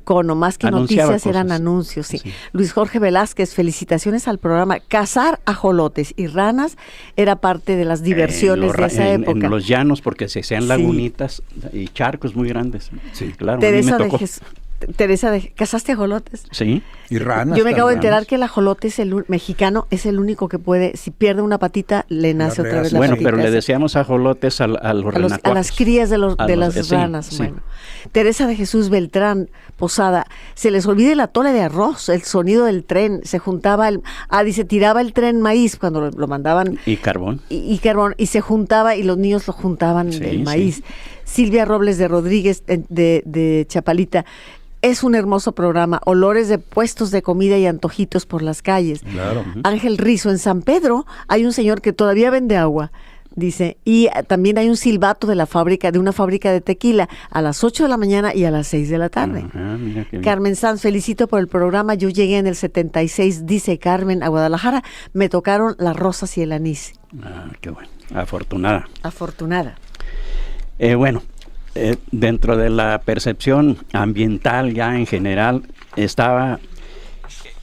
cono, más que Anunciaba noticias eran cosas. anuncios, sí. Luis Jorge Velázquez, felicitaciones al programa. Cazar ajolotes y ranas era parte de las diversiones de esa época. En los llanos, porque se hacían lagunitas y charcos muy grandes. Sí, claro. Teresa ¿cazaste ajolotes? Sí. Y ranas. Yo me acabo de también. enterar que el ajolote mexicano es el único que puede, si pierde una patita, le nace otra vez la Bueno, patita. pero le decíamos ajolotes a los renacuajos. A las crías de las sí, ranas. sí. Bueno. Teresa de Jesús Beltrán Posada, se les olvida el atole de arroz, el sonido del tren, se juntaba dice, tiraba el tren maíz cuando lo mandaban. Y carbón. Y carbón, y se juntaba y los niños lo juntaban del maíz. Sí. Silvia Robles de Rodríguez de Chapalita. Es un hermoso programa, olores de puestos de comida y antojitos por las calles. Claro. Ángel Rizo, en San Pedro hay un señor que todavía vende agua, dice, y también hay un silbato de una fábrica de tequila a las 8 de la mañana y a las 6 de la tarde. Mira qué bien. Carmen Sanz, felicito por el programa, yo llegué en el 76, dice Carmen, a Guadalajara, me tocaron las rosas y el anís. Qué bueno, afortunada. Dentro de la percepción ambiental ya en general estaba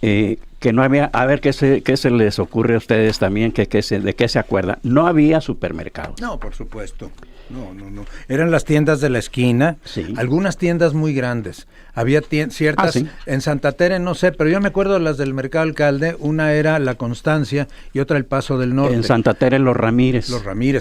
que no había, a ver qué se les ocurre a ustedes también, de qué se acuerdan. No había supermercados. No, por supuesto. No. Eran las tiendas de la esquina, algunas tiendas muy grandes. Había ciertas, en Santa Tere no sé, pero yo me acuerdo de las del Mercado Alcalde, una era La Constancia y otra El Paso del Norte. En Santa Tere Los Ramírez.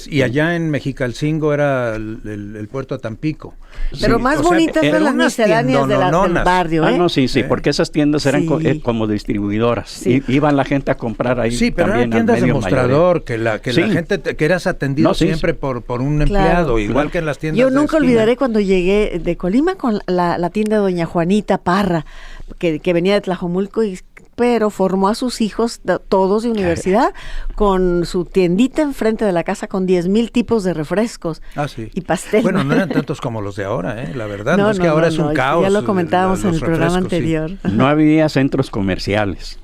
Y allá en Mexicalcingo era el puerto de Tampico. Pero más bonitas eran las misceláneas del barrio, ¿eh? No, sí, porque esas tiendas eran como distribuidoras. Sí. Iban la gente a comprar ahí. Sí, pero eran tiendas de mostrador, que la gente, que eras atendido siempre por un empleado, igual que en las tiendas. Yo de nunca esquina. olvidaré cuando llegué de Colima con la tienda de Doña Juanita Parra, que venía de Tlajomulco, pero formó a sus hijos todos de universidad con su tiendita enfrente de la casa con 10,000 tipos de refrescos y pastel. Bueno, no eran tantos como los de ahora, la verdad. No es que ahora es un caos. Ya lo comentábamos en el programa anterior. No había centros comerciales.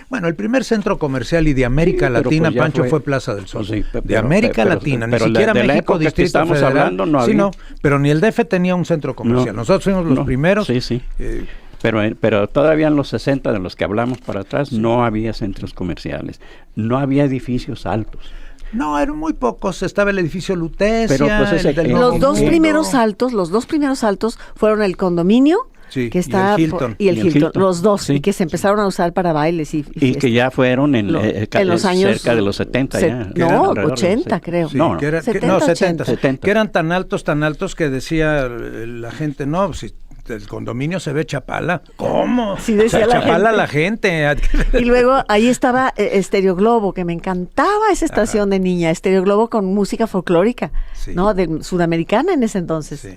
Bueno, el primer centro comercial y de América Latina, pues Pancho, fue Plaza del Sol. De América Latina, ni siquiera de México, Distrito estamos Federal. Hablando, no había. Sí, no, pero ni el DF tenía un centro comercial. Nosotros fuimos los primeros. Sí. Pero todavía en los 60, de los que hablamos para atrás, no había centros comerciales. No había edificios altos. No, eran muy pocos. Estaba el edificio Lutecia. Pero pues los dos primeros altos fueron el condominio, que está y el Hilton. Los dos, y que se empezaron a y para bailes y que ya fueron en los años cerca de los 70 ya. No, 80 creo. Sí, no, 70. Que eran tan altos que decía la gente, no, si el condominio se ve Chapala. ¿Cómo? Sí, decía la gente. Y luego ahí estaba Estéreo Globo, que me encantaba esa estación de niña, Estéreo Globo con música folclórica, ¿no? De sudamericana en ese entonces. Sí.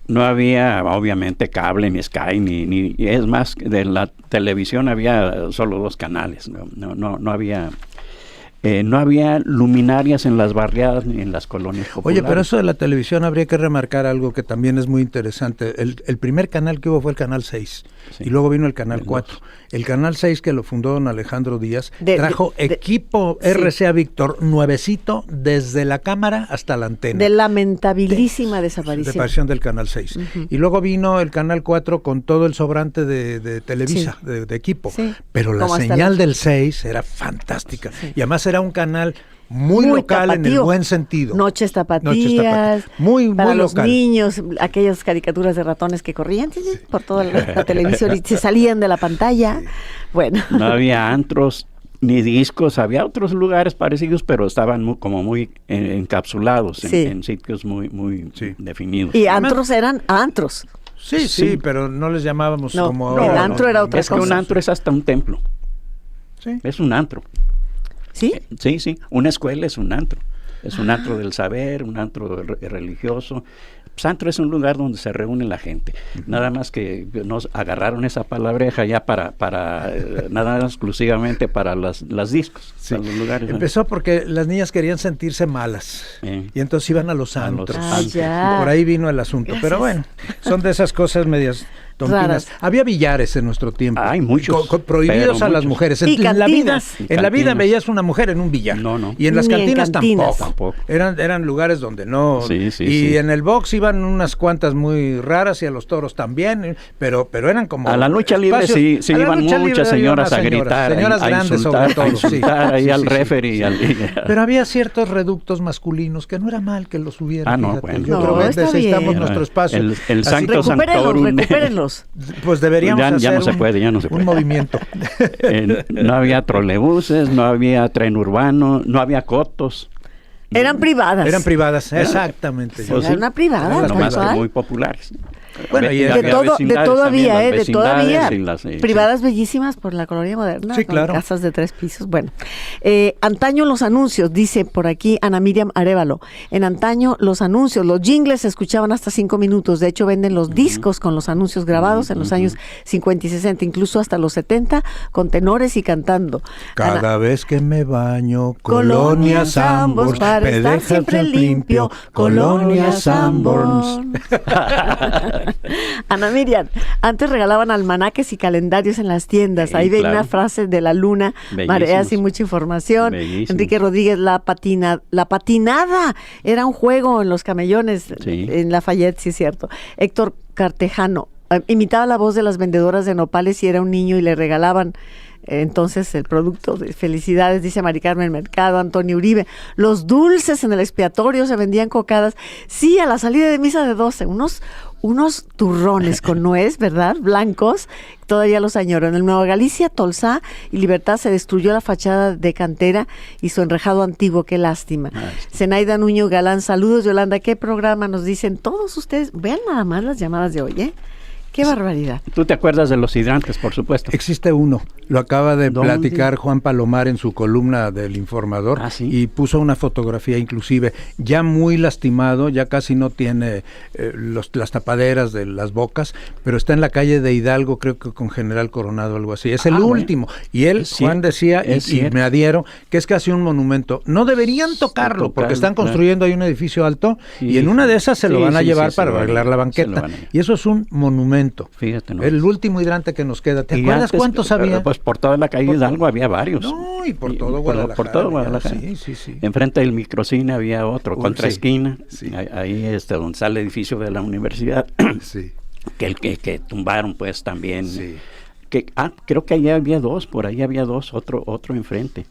No había, obviamente, cable, ni Sky, ni es más, de la televisión había solo 2 canales, no había... no había luminarias en las barriadas ni en las colonias populares. Oye, pero eso de la televisión habría que remarcar algo que también es muy interesante. El primer canal que hubo fue el Canal 6. y luego vino el Canal 4. El Canal 6, que lo fundó don Alejandro Díaz, trajo equipo RCA Víctor nuevecito desde la cámara hasta la antena. De lamentabilísima desaparición del Canal 6. Y luego vino el Canal 4 con todo el sobrante de Televisa, de equipo. Pero la señal del 6 era fantástica. Y además era un canal muy local tapatío, en el buen sentido. Noches tapatías, muy para los local. Niños, aquellas caricaturas de ratones que corrían por toda la televisión y se salían de la pantalla. Bueno. No había antros ni discos, había otros lugares parecidos, pero estaban muy encapsulados en sitios muy definidos. Y antros eran antros. Sí, pero no les llamábamos como ahora. El antro era otra cosa. Es que un antro es hasta un templo. Sí. Es un antro. ¿Sí? Sí. Una escuela es un antro. Es un antro del saber, un antro religioso. Pues antro es un lugar donde se reúne la gente. Nada más que nos agarraron esa palabreja ya para nada exclusivamente para las discos. Sí. Los lugares, empezó porque las niñas querían sentirse malas y entonces iban a los antros. Por ahí vino el asunto. Gracias. Pero bueno, son de esas cosas medias tontinas. Había billares en nuestro tiempo. Hay muchos. Prohibidos a las mujeres. Y en la vida veías una mujer en un billar. No. Y en las cantinas tampoco. Eran lugares donde no. Y en el box iban unas cuantas muy raras y a los toros también, pero eran como a la lucha libre sí iban muchas señoras a gritar, señoras grandes sobre todo, ahí al referee. Pero había ciertos reductos masculinos que no era mal que los hubiera. Bueno. Yo creo que necesitamos nuestro espacio. El Sancto Sanctorum. Recupérenlos. Pues deberíamos ya hacer no se puede. Un movimiento. No había trolebuses, no había tren urbano, no había cotos. Eran privadas. Exactamente. Era una privada. No más que muy populares. Bueno, de todo había, privadas bellísimas por la colonia moderna, con casas de 3 pisos. Bueno, antaño los anuncios, dice por aquí Ana Miriam Arévalo, en antaño los anuncios, los jingles se escuchaban hasta 5 minutos, de hecho venden los discos con los anuncios grabados en los años 50 y 60, incluso hasta los 70, con tenores y cantando. Cada vez que me baño, Colonia Sanborns, para estar siempre limpio, Colonia Sanborns. Ana Miriam, antes regalaban almanaques y calendarios en las tiendas. Ahí veía una frase de la luna, mareas y mucha información. Bellísimos. Enrique Rodríguez, la patinada era un juego en los camellones, en Lafayette, sí es cierto. Héctor Cartejano imitaba la voz de las vendedoras de nopales y era un niño y le regalaban entonces el producto de felicidades, dice Mari Carmen Mercado. Antonio Uribe, los dulces en el expiatorio se vendían cocadas, sí, a la salida de misa de 12, unos turrones con nuez, ¿verdad? Blancos, todavía los añoro. En el Nueva Galicia, Tolsá y Libertad se destruyó la fachada de cantera y su enrejado antiguo, qué lástima. Zenaida Nuño Galán, saludos Yolanda, ¿qué programa nos dicen todos ustedes? Vean nada más las llamadas de hoy, ¿eh? ¡Qué barbaridad! Tú te acuerdas de los hidrantes, por supuesto. Existe uno, lo acaba de platicar Juan Palomar en su columna del Informador, y puso una fotografía inclusive, ya muy lastimado, ya casi no tiene las tapaderas de las bocas, pero está en la calle de Hidalgo, creo que con General Coronado, algo así. Es el último. Y él, Juan decía, y me adhiero, que es casi un monumento. No deberían tocarlo, porque están construyendo ahí un edificio alto, y en una de esas se lo van a llevar para arreglar la banqueta. Y eso es un monumento. Fíjate, el último hidrante que nos queda. ¿Te acuerdas cuántos había? Pues por toda la calle Hidalgo había varios. No, y por todo Guadalajara. Por todo Guadalajara. Sí. Enfrente del microcine había otro, esquina. Ahí donde sale el edificio de la universidad. Que tumbaron pues también. Creo que allí había 2, por ahí había 2, otro enfrente.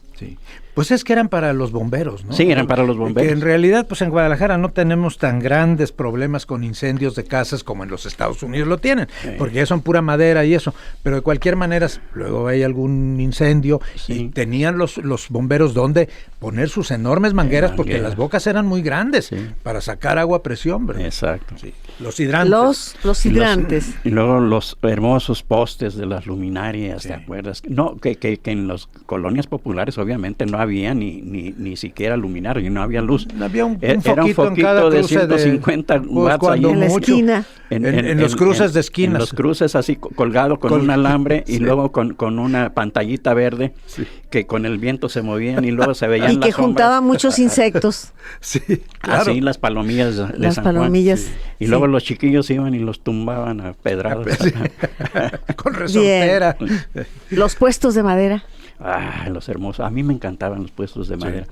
Pues es que eran para los bomberos, ¿no? Sí, eran para los bomberos. Que en realidad, pues en Guadalajara no tenemos tan grandes problemas con incendios de casas como en los Estados Unidos lo tienen, porque ya son pura madera y eso, pero de cualquier manera, luego hay algún incendio y tenían los bomberos donde poner sus enormes mangueras, porque las bocas eran muy grandes para sacar agua a presión, ¿verdad? Exacto. Los hidrantes. Los hidrantes. Y luego los hermosos postes de las luminarias, ¿te acuerdas? No, que en las colonias populares obviamente no había ni siquiera luminaria, no había luz. Había un era foquito, un foquito en cada de cruce 150 watts ahí en la esquina. En los cruces de esquinas. En los cruces así colgado con un alambre y luego con una pantallita verde que con el viento se movían y luego se veían y las que sombras. juntaba muchos insectos. Sí, claro. Así las palomillas de las San Juan. palomillas. Y luego los chiquillos iban y los tumbaban a pedradas. Con resortera. Los puestos de madera. Los hermosos. A mí me encantaban los puestos de madera.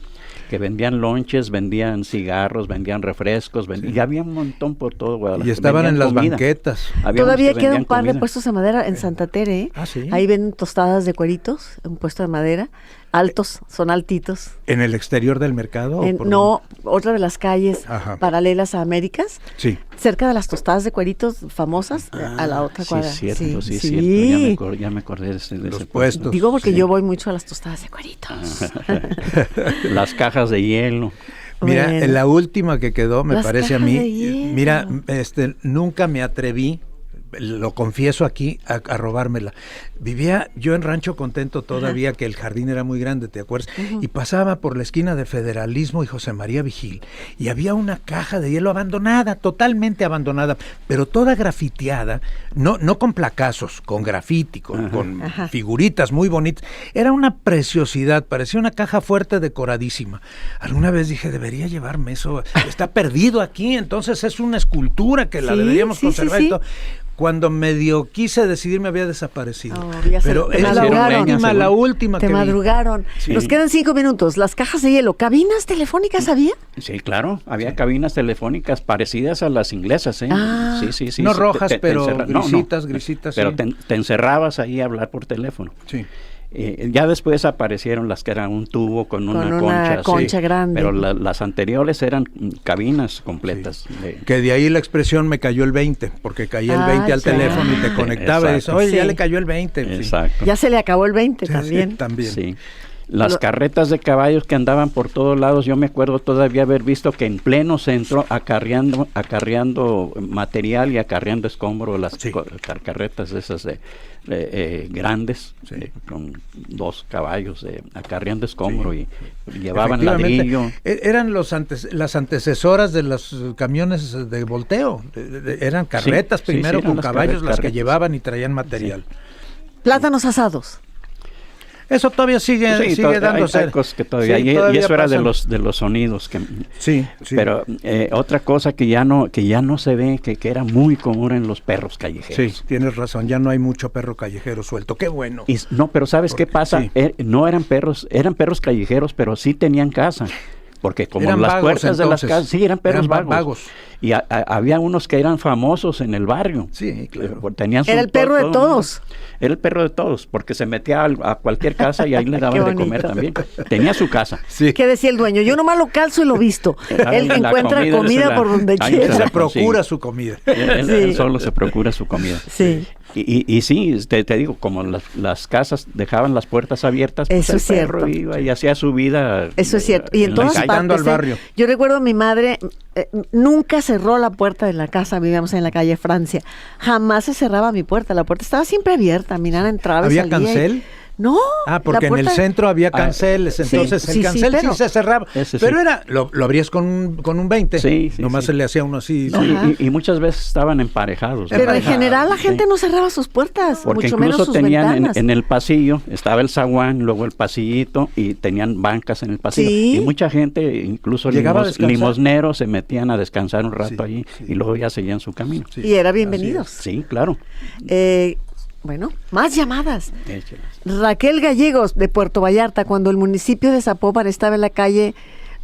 Que vendían lonches, vendían cigarros, vendían refrescos, y había un montón por todo Guadalajara. Y estaban en las banquetas. Todavía queda un par de puestos de madera en Santa Tere, ¿eh? ¿Sí? Ahí venden tostadas de cueritos, un puesto de madera, altos, son altitos. ¿En el exterior del mercado? No, otra de las calles paralelas a Américas, cerca de las tostadas de cueritos famosas, a la otra cuadra. Cierto. Ya me acordé de ese puestos. Digo porque yo voy mucho a las tostadas de cueritos. Las cajas de hielo. Mira, la última que quedó, me parece a mí, mira, nunca me atreví, lo confieso aquí, a robármela. Vivía yo en Rancho Contento todavía, que el jardín era muy grande, ¿te acuerdas? Y pasaba por la esquina de Federalismo y José María Vigil, y había una caja de hielo abandonada, totalmente abandonada, pero toda grafiteada, no con placazos, con grafiti, con figuritas muy bonitas. Era una preciosidad, parecía una caja fuerte decoradísima. Alguna vez dije, debería llevarme eso, está perdido aquí, entonces es una escultura que la deberíamos conservar y todo. Cuando medio quise decidirme había desaparecido. Pero es la última que madrugaron. Sí. Nos quedan 5 minutos. Las cajas de hielo. ¿Cabinas telefónicas había? Sí, claro. Había cabinas telefónicas parecidas a las inglesas, ¿eh? Sí. No rojas, pero grisitas. Pero te encerrabas ahí a hablar por teléfono. Sí. Ya después aparecieron las que eran un tubo con una concha grande. Pero las anteriores eran cabinas completas. Que de ahí la expresión me cayó el 20, porque caía el 20 al teléfono y te conectaba y dices, oye, ya le cayó el 20. Exacto. Ya se le acabó el 20 también. Sí, también. Sí. Las carretas de caballos que andaban por todos lados, yo me acuerdo todavía haber visto que en pleno centro, acarreando material y acarreando escombro, las carretas esas grandes, con 2 caballos, acarreando escombro y llevaban ladrillo. Eran las antecesoras de los camiones de volteo, eran carretas primero con caballos, las que llevaban y traían material. Plátanos asados. Eso todavía sigue dándose. Hay cosas que todavía, y eso era de los sonidos que sí. Pero otra cosa que ya no se ve, que era muy común en los perros callejeros. Sí, tienes razón, ya no hay mucho perro callejero suelto. Qué bueno. Pero ¿sabes qué pasa? No eran perros callejeros, pero sí tenían casa. Porque como eran las puertas de las casas, eran perros vagos. Y había unos que eran famosos en el barrio. Sí, claro. Era el perro de todos. Era el perro de todos, porque se metía a cualquier casa y ahí le daban de comer también. Tenía su casa. Sí. ¿Qué decía el dueño? Yo nomás lo calzo y lo visto. Él encuentra comida por donde quiera. Se procura su comida. Él solo se procura su comida. Sí. Y sí, te digo, como las casas dejaban las puertas abiertas, pues eso el perro iba y hacía su vida. Eso es cierto. Y en todas partes, al barrio. Yo recuerdo a mi madre, nunca cerró la puerta de la casa, vivíamos en la calle Francia. Jamás se cerraba mi puerta, la puerta estaba siempre abierta, mi nana entraba y salía. ¿Había cancel? No. Porque en el centro había canceles, entonces el cancel sí se cerraba. Pero era, lo abrías con un 20. Nomás se le hacía uno así. Y muchas veces estaban emparejados. Pero en general la gente no cerraba sus puertas, porque mucho incluso menos sus tenían ventanas. en el pasillo, estaba el zaguán, luego el pasillito, y tenían bancas en el pasillo. Sí. Y mucha gente, incluso limosneros, se metían a descansar un rato allí y luego ya seguían su camino. Y era bienvenidos. Sí, claro. Bueno, más llamadas. Échelas. Raquel Gallegos, de Puerto Vallarta, cuando el municipio de Zapopan estaba en la calle,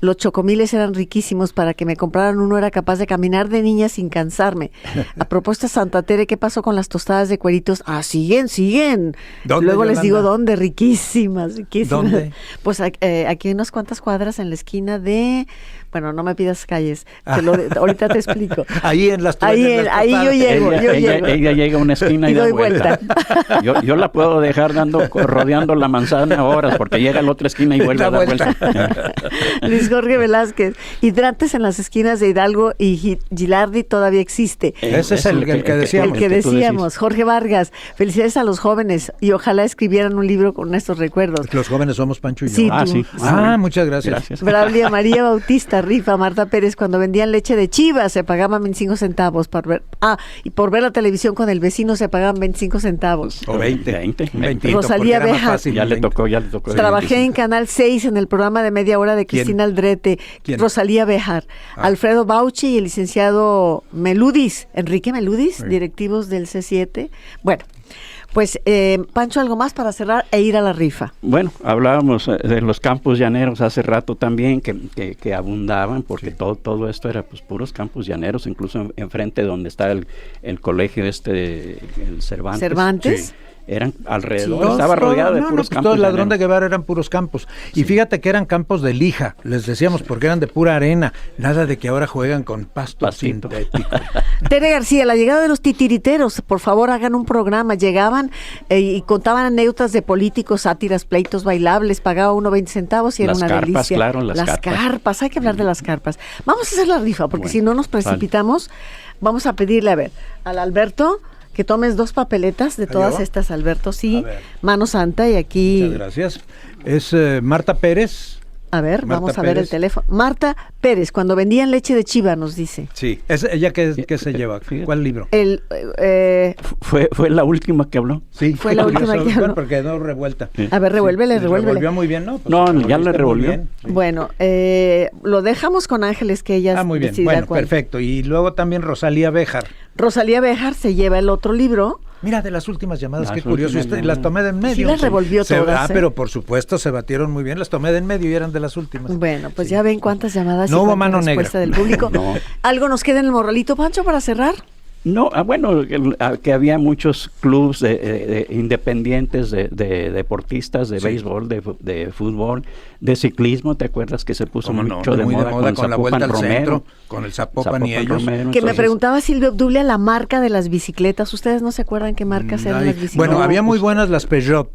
los chocomiles eran riquísimos. Para que me compraran uno era capaz de caminar de niña sin cansarme. A propósito de Santa Tere, ¿qué pasó con las tostadas de cueritos? Siguen. Luego les digo dónde, riquísimas. ¿Dónde? Pues aquí unas cuantas cuadras en la esquina de... Bueno, no me pidas calles, ahorita te explico. Ahí en las ahí yo llego. Ella llega a una esquina y doy vuelta. Yo la puedo dejar rodeando la manzana horas, porque llega a la otra esquina y vuelve a dar vuelta. Luis Luis Jorge Velázquez. Hidrantes en las esquinas de Hidalgo y Gilardi todavía existe. Ese es el que decíamos. El que decíamos. Jorge Vargas, felicidades a los jóvenes y ojalá escribieran un libro con estos recuerdos. Los jóvenes somos Pancho y yo. Sí, sí. Muchas gracias. Braulia María Bautista, rifa. Marta Pérez, cuando vendían leche de Chivas se pagaban 25 centavos por ver. Y por ver la televisión con el vecino se pagaban 25 centavos. O 20. Rosalía Béjar. Ya le tocó. Trabajé en Canal 6 en el programa de Media Hora de Cristina Aldrete. ¿Quién? Rosalía Béjar. Alfredo Bauchi y el licenciado Meludis, Enrique Meludis, directivos del C7. Bueno, pues Pancho, ¿algo más para cerrar e ir a la rifa? Bueno, hablábamos de los campos llaneros hace rato también, que abundaban, porque todo esto era pues puros campos llaneros, incluso enfrente donde está el colegio el Cervantes. ¿Cervantes? Sí. Eran alrededor, estaba rodeado de puros campos. Todo el Ladrón llaneros. de Guevara eran puros campos. Y fíjate que eran campos de lija, les decíamos, porque eran de pura arena. Nada de que ahora juegan con pasto sintético. Tere García, la llegada de los titiriteros, por favor hagan un programa. Llegaban y contaban anécdotas de políticos, sátiras, pleitos bailables, pagaba uno 20 centavos y era Las una carpas, delicia. claro, las carpas. Hay que hablar de las carpas. Vamos a hacer la rifa, porque si no nos precipitamos, vamos a pedirle, a ver, al Alberto que tomes 2 papeletas de todas estas, Alberto, sí, Mano Santa, y aquí... Muchas gracias. Es Marta Pérez. A ver, Marta vamos a ver Pérez. el teléfono. Marta Pérez, cuando vendían leche de chiva, nos dice. Sí, ¿ella qué se lleva? ¿Cuál libro? Fue la última que habló. Sí, fue la última que habló. Bueno, porque quedó revuelta. Sí. A ver, revuélvele. Revolvió muy bien, ¿no? Pues no, ya le revolvió. Sí. Bueno, lo dejamos con Ángeles, que ella muy bien. Bueno, perfecto. Y luego también Rosalía Béjar. Rosalía Béjar se lleva el otro libro. Mira, de las últimas llamadas, qué curioso. Las tomé de en medio. Sí, las revolvió todas. Pero por supuesto se batieron muy bien. Las tomé de en medio y eran de las últimas. Bueno, pues ya ven cuántas llamadas. No hubo mano negra del público. No. ¿Algo nos queda en el morralito, Pancho, para cerrar? No, bueno, que había muchos clubes independientes de deportistas de béisbol, de fútbol, de ciclismo. ¿Te acuerdas que se puso mucho de moda con la Vuelta al Romero, Centro, con el Zapopan y ellos? Romero, que me preguntaba Silvio Obdulia la marca de las bicicletas. ¿Ustedes no se acuerdan qué marcas eran las bicicletas? Bueno, había muy buenas las Peugeot,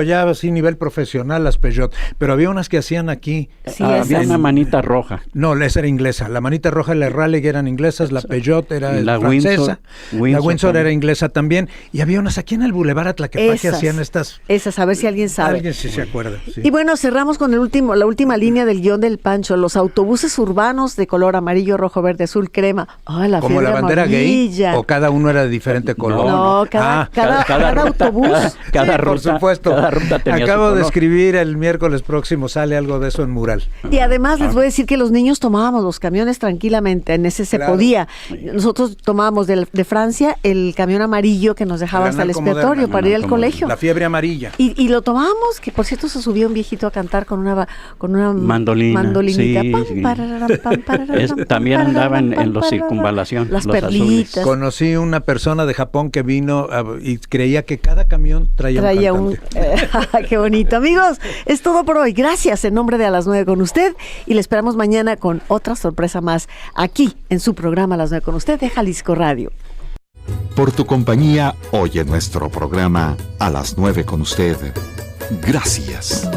ya así nivel profesional las Peugeot, pero había unas que hacían aquí. Sí, había una manita roja. No, esa era inglesa. La manita roja y la Raleigh eran inglesas, la Peugeot era francesa. La Windsor era inglesa también. Y había unas aquí en el Boulevard Tlaquepaque, hacían estas. Esas, a ver si alguien sabe. Alguien sí se acuerda. Sí. Y bueno, cerramos con la última línea del guión del Pancho. Los autobuses urbanos de color amarillo, rojo, verde, azul, crema. La como la bandera amarilla. gay, o cada uno era de diferente color. No, cada autobús. Cada ruta, por supuesto. Cada ruta tenía Acabo su de color. escribir el miércoles próximo, sale algo de eso en mural. Y además les voy a decir que los niños tomábamos los camiones tranquilamente, en ese se podía. Nosotros tomábamos de Francia el camión amarillo que nos dejaba hasta el expiatorio para ir al colegio. La fiebre amarilla. Y lo tomábamos, que por cierto se subió un viejito a cantar con una Sí, mandolinita. también andaba en los circunvalación. Las los perlitas. azules. Conocí una persona de Japón que vino y creía que cada camión traía un cantante. Qué bonito. Amigos, es todo por hoy. Gracias en nombre de A las 9 con usted y le esperamos mañana con otra sorpresa más aquí en su programa A las 9 con usted de Jalisco Radio. Por tu compañía, hoy en nuestro programa A las 9 con usted. Gracias.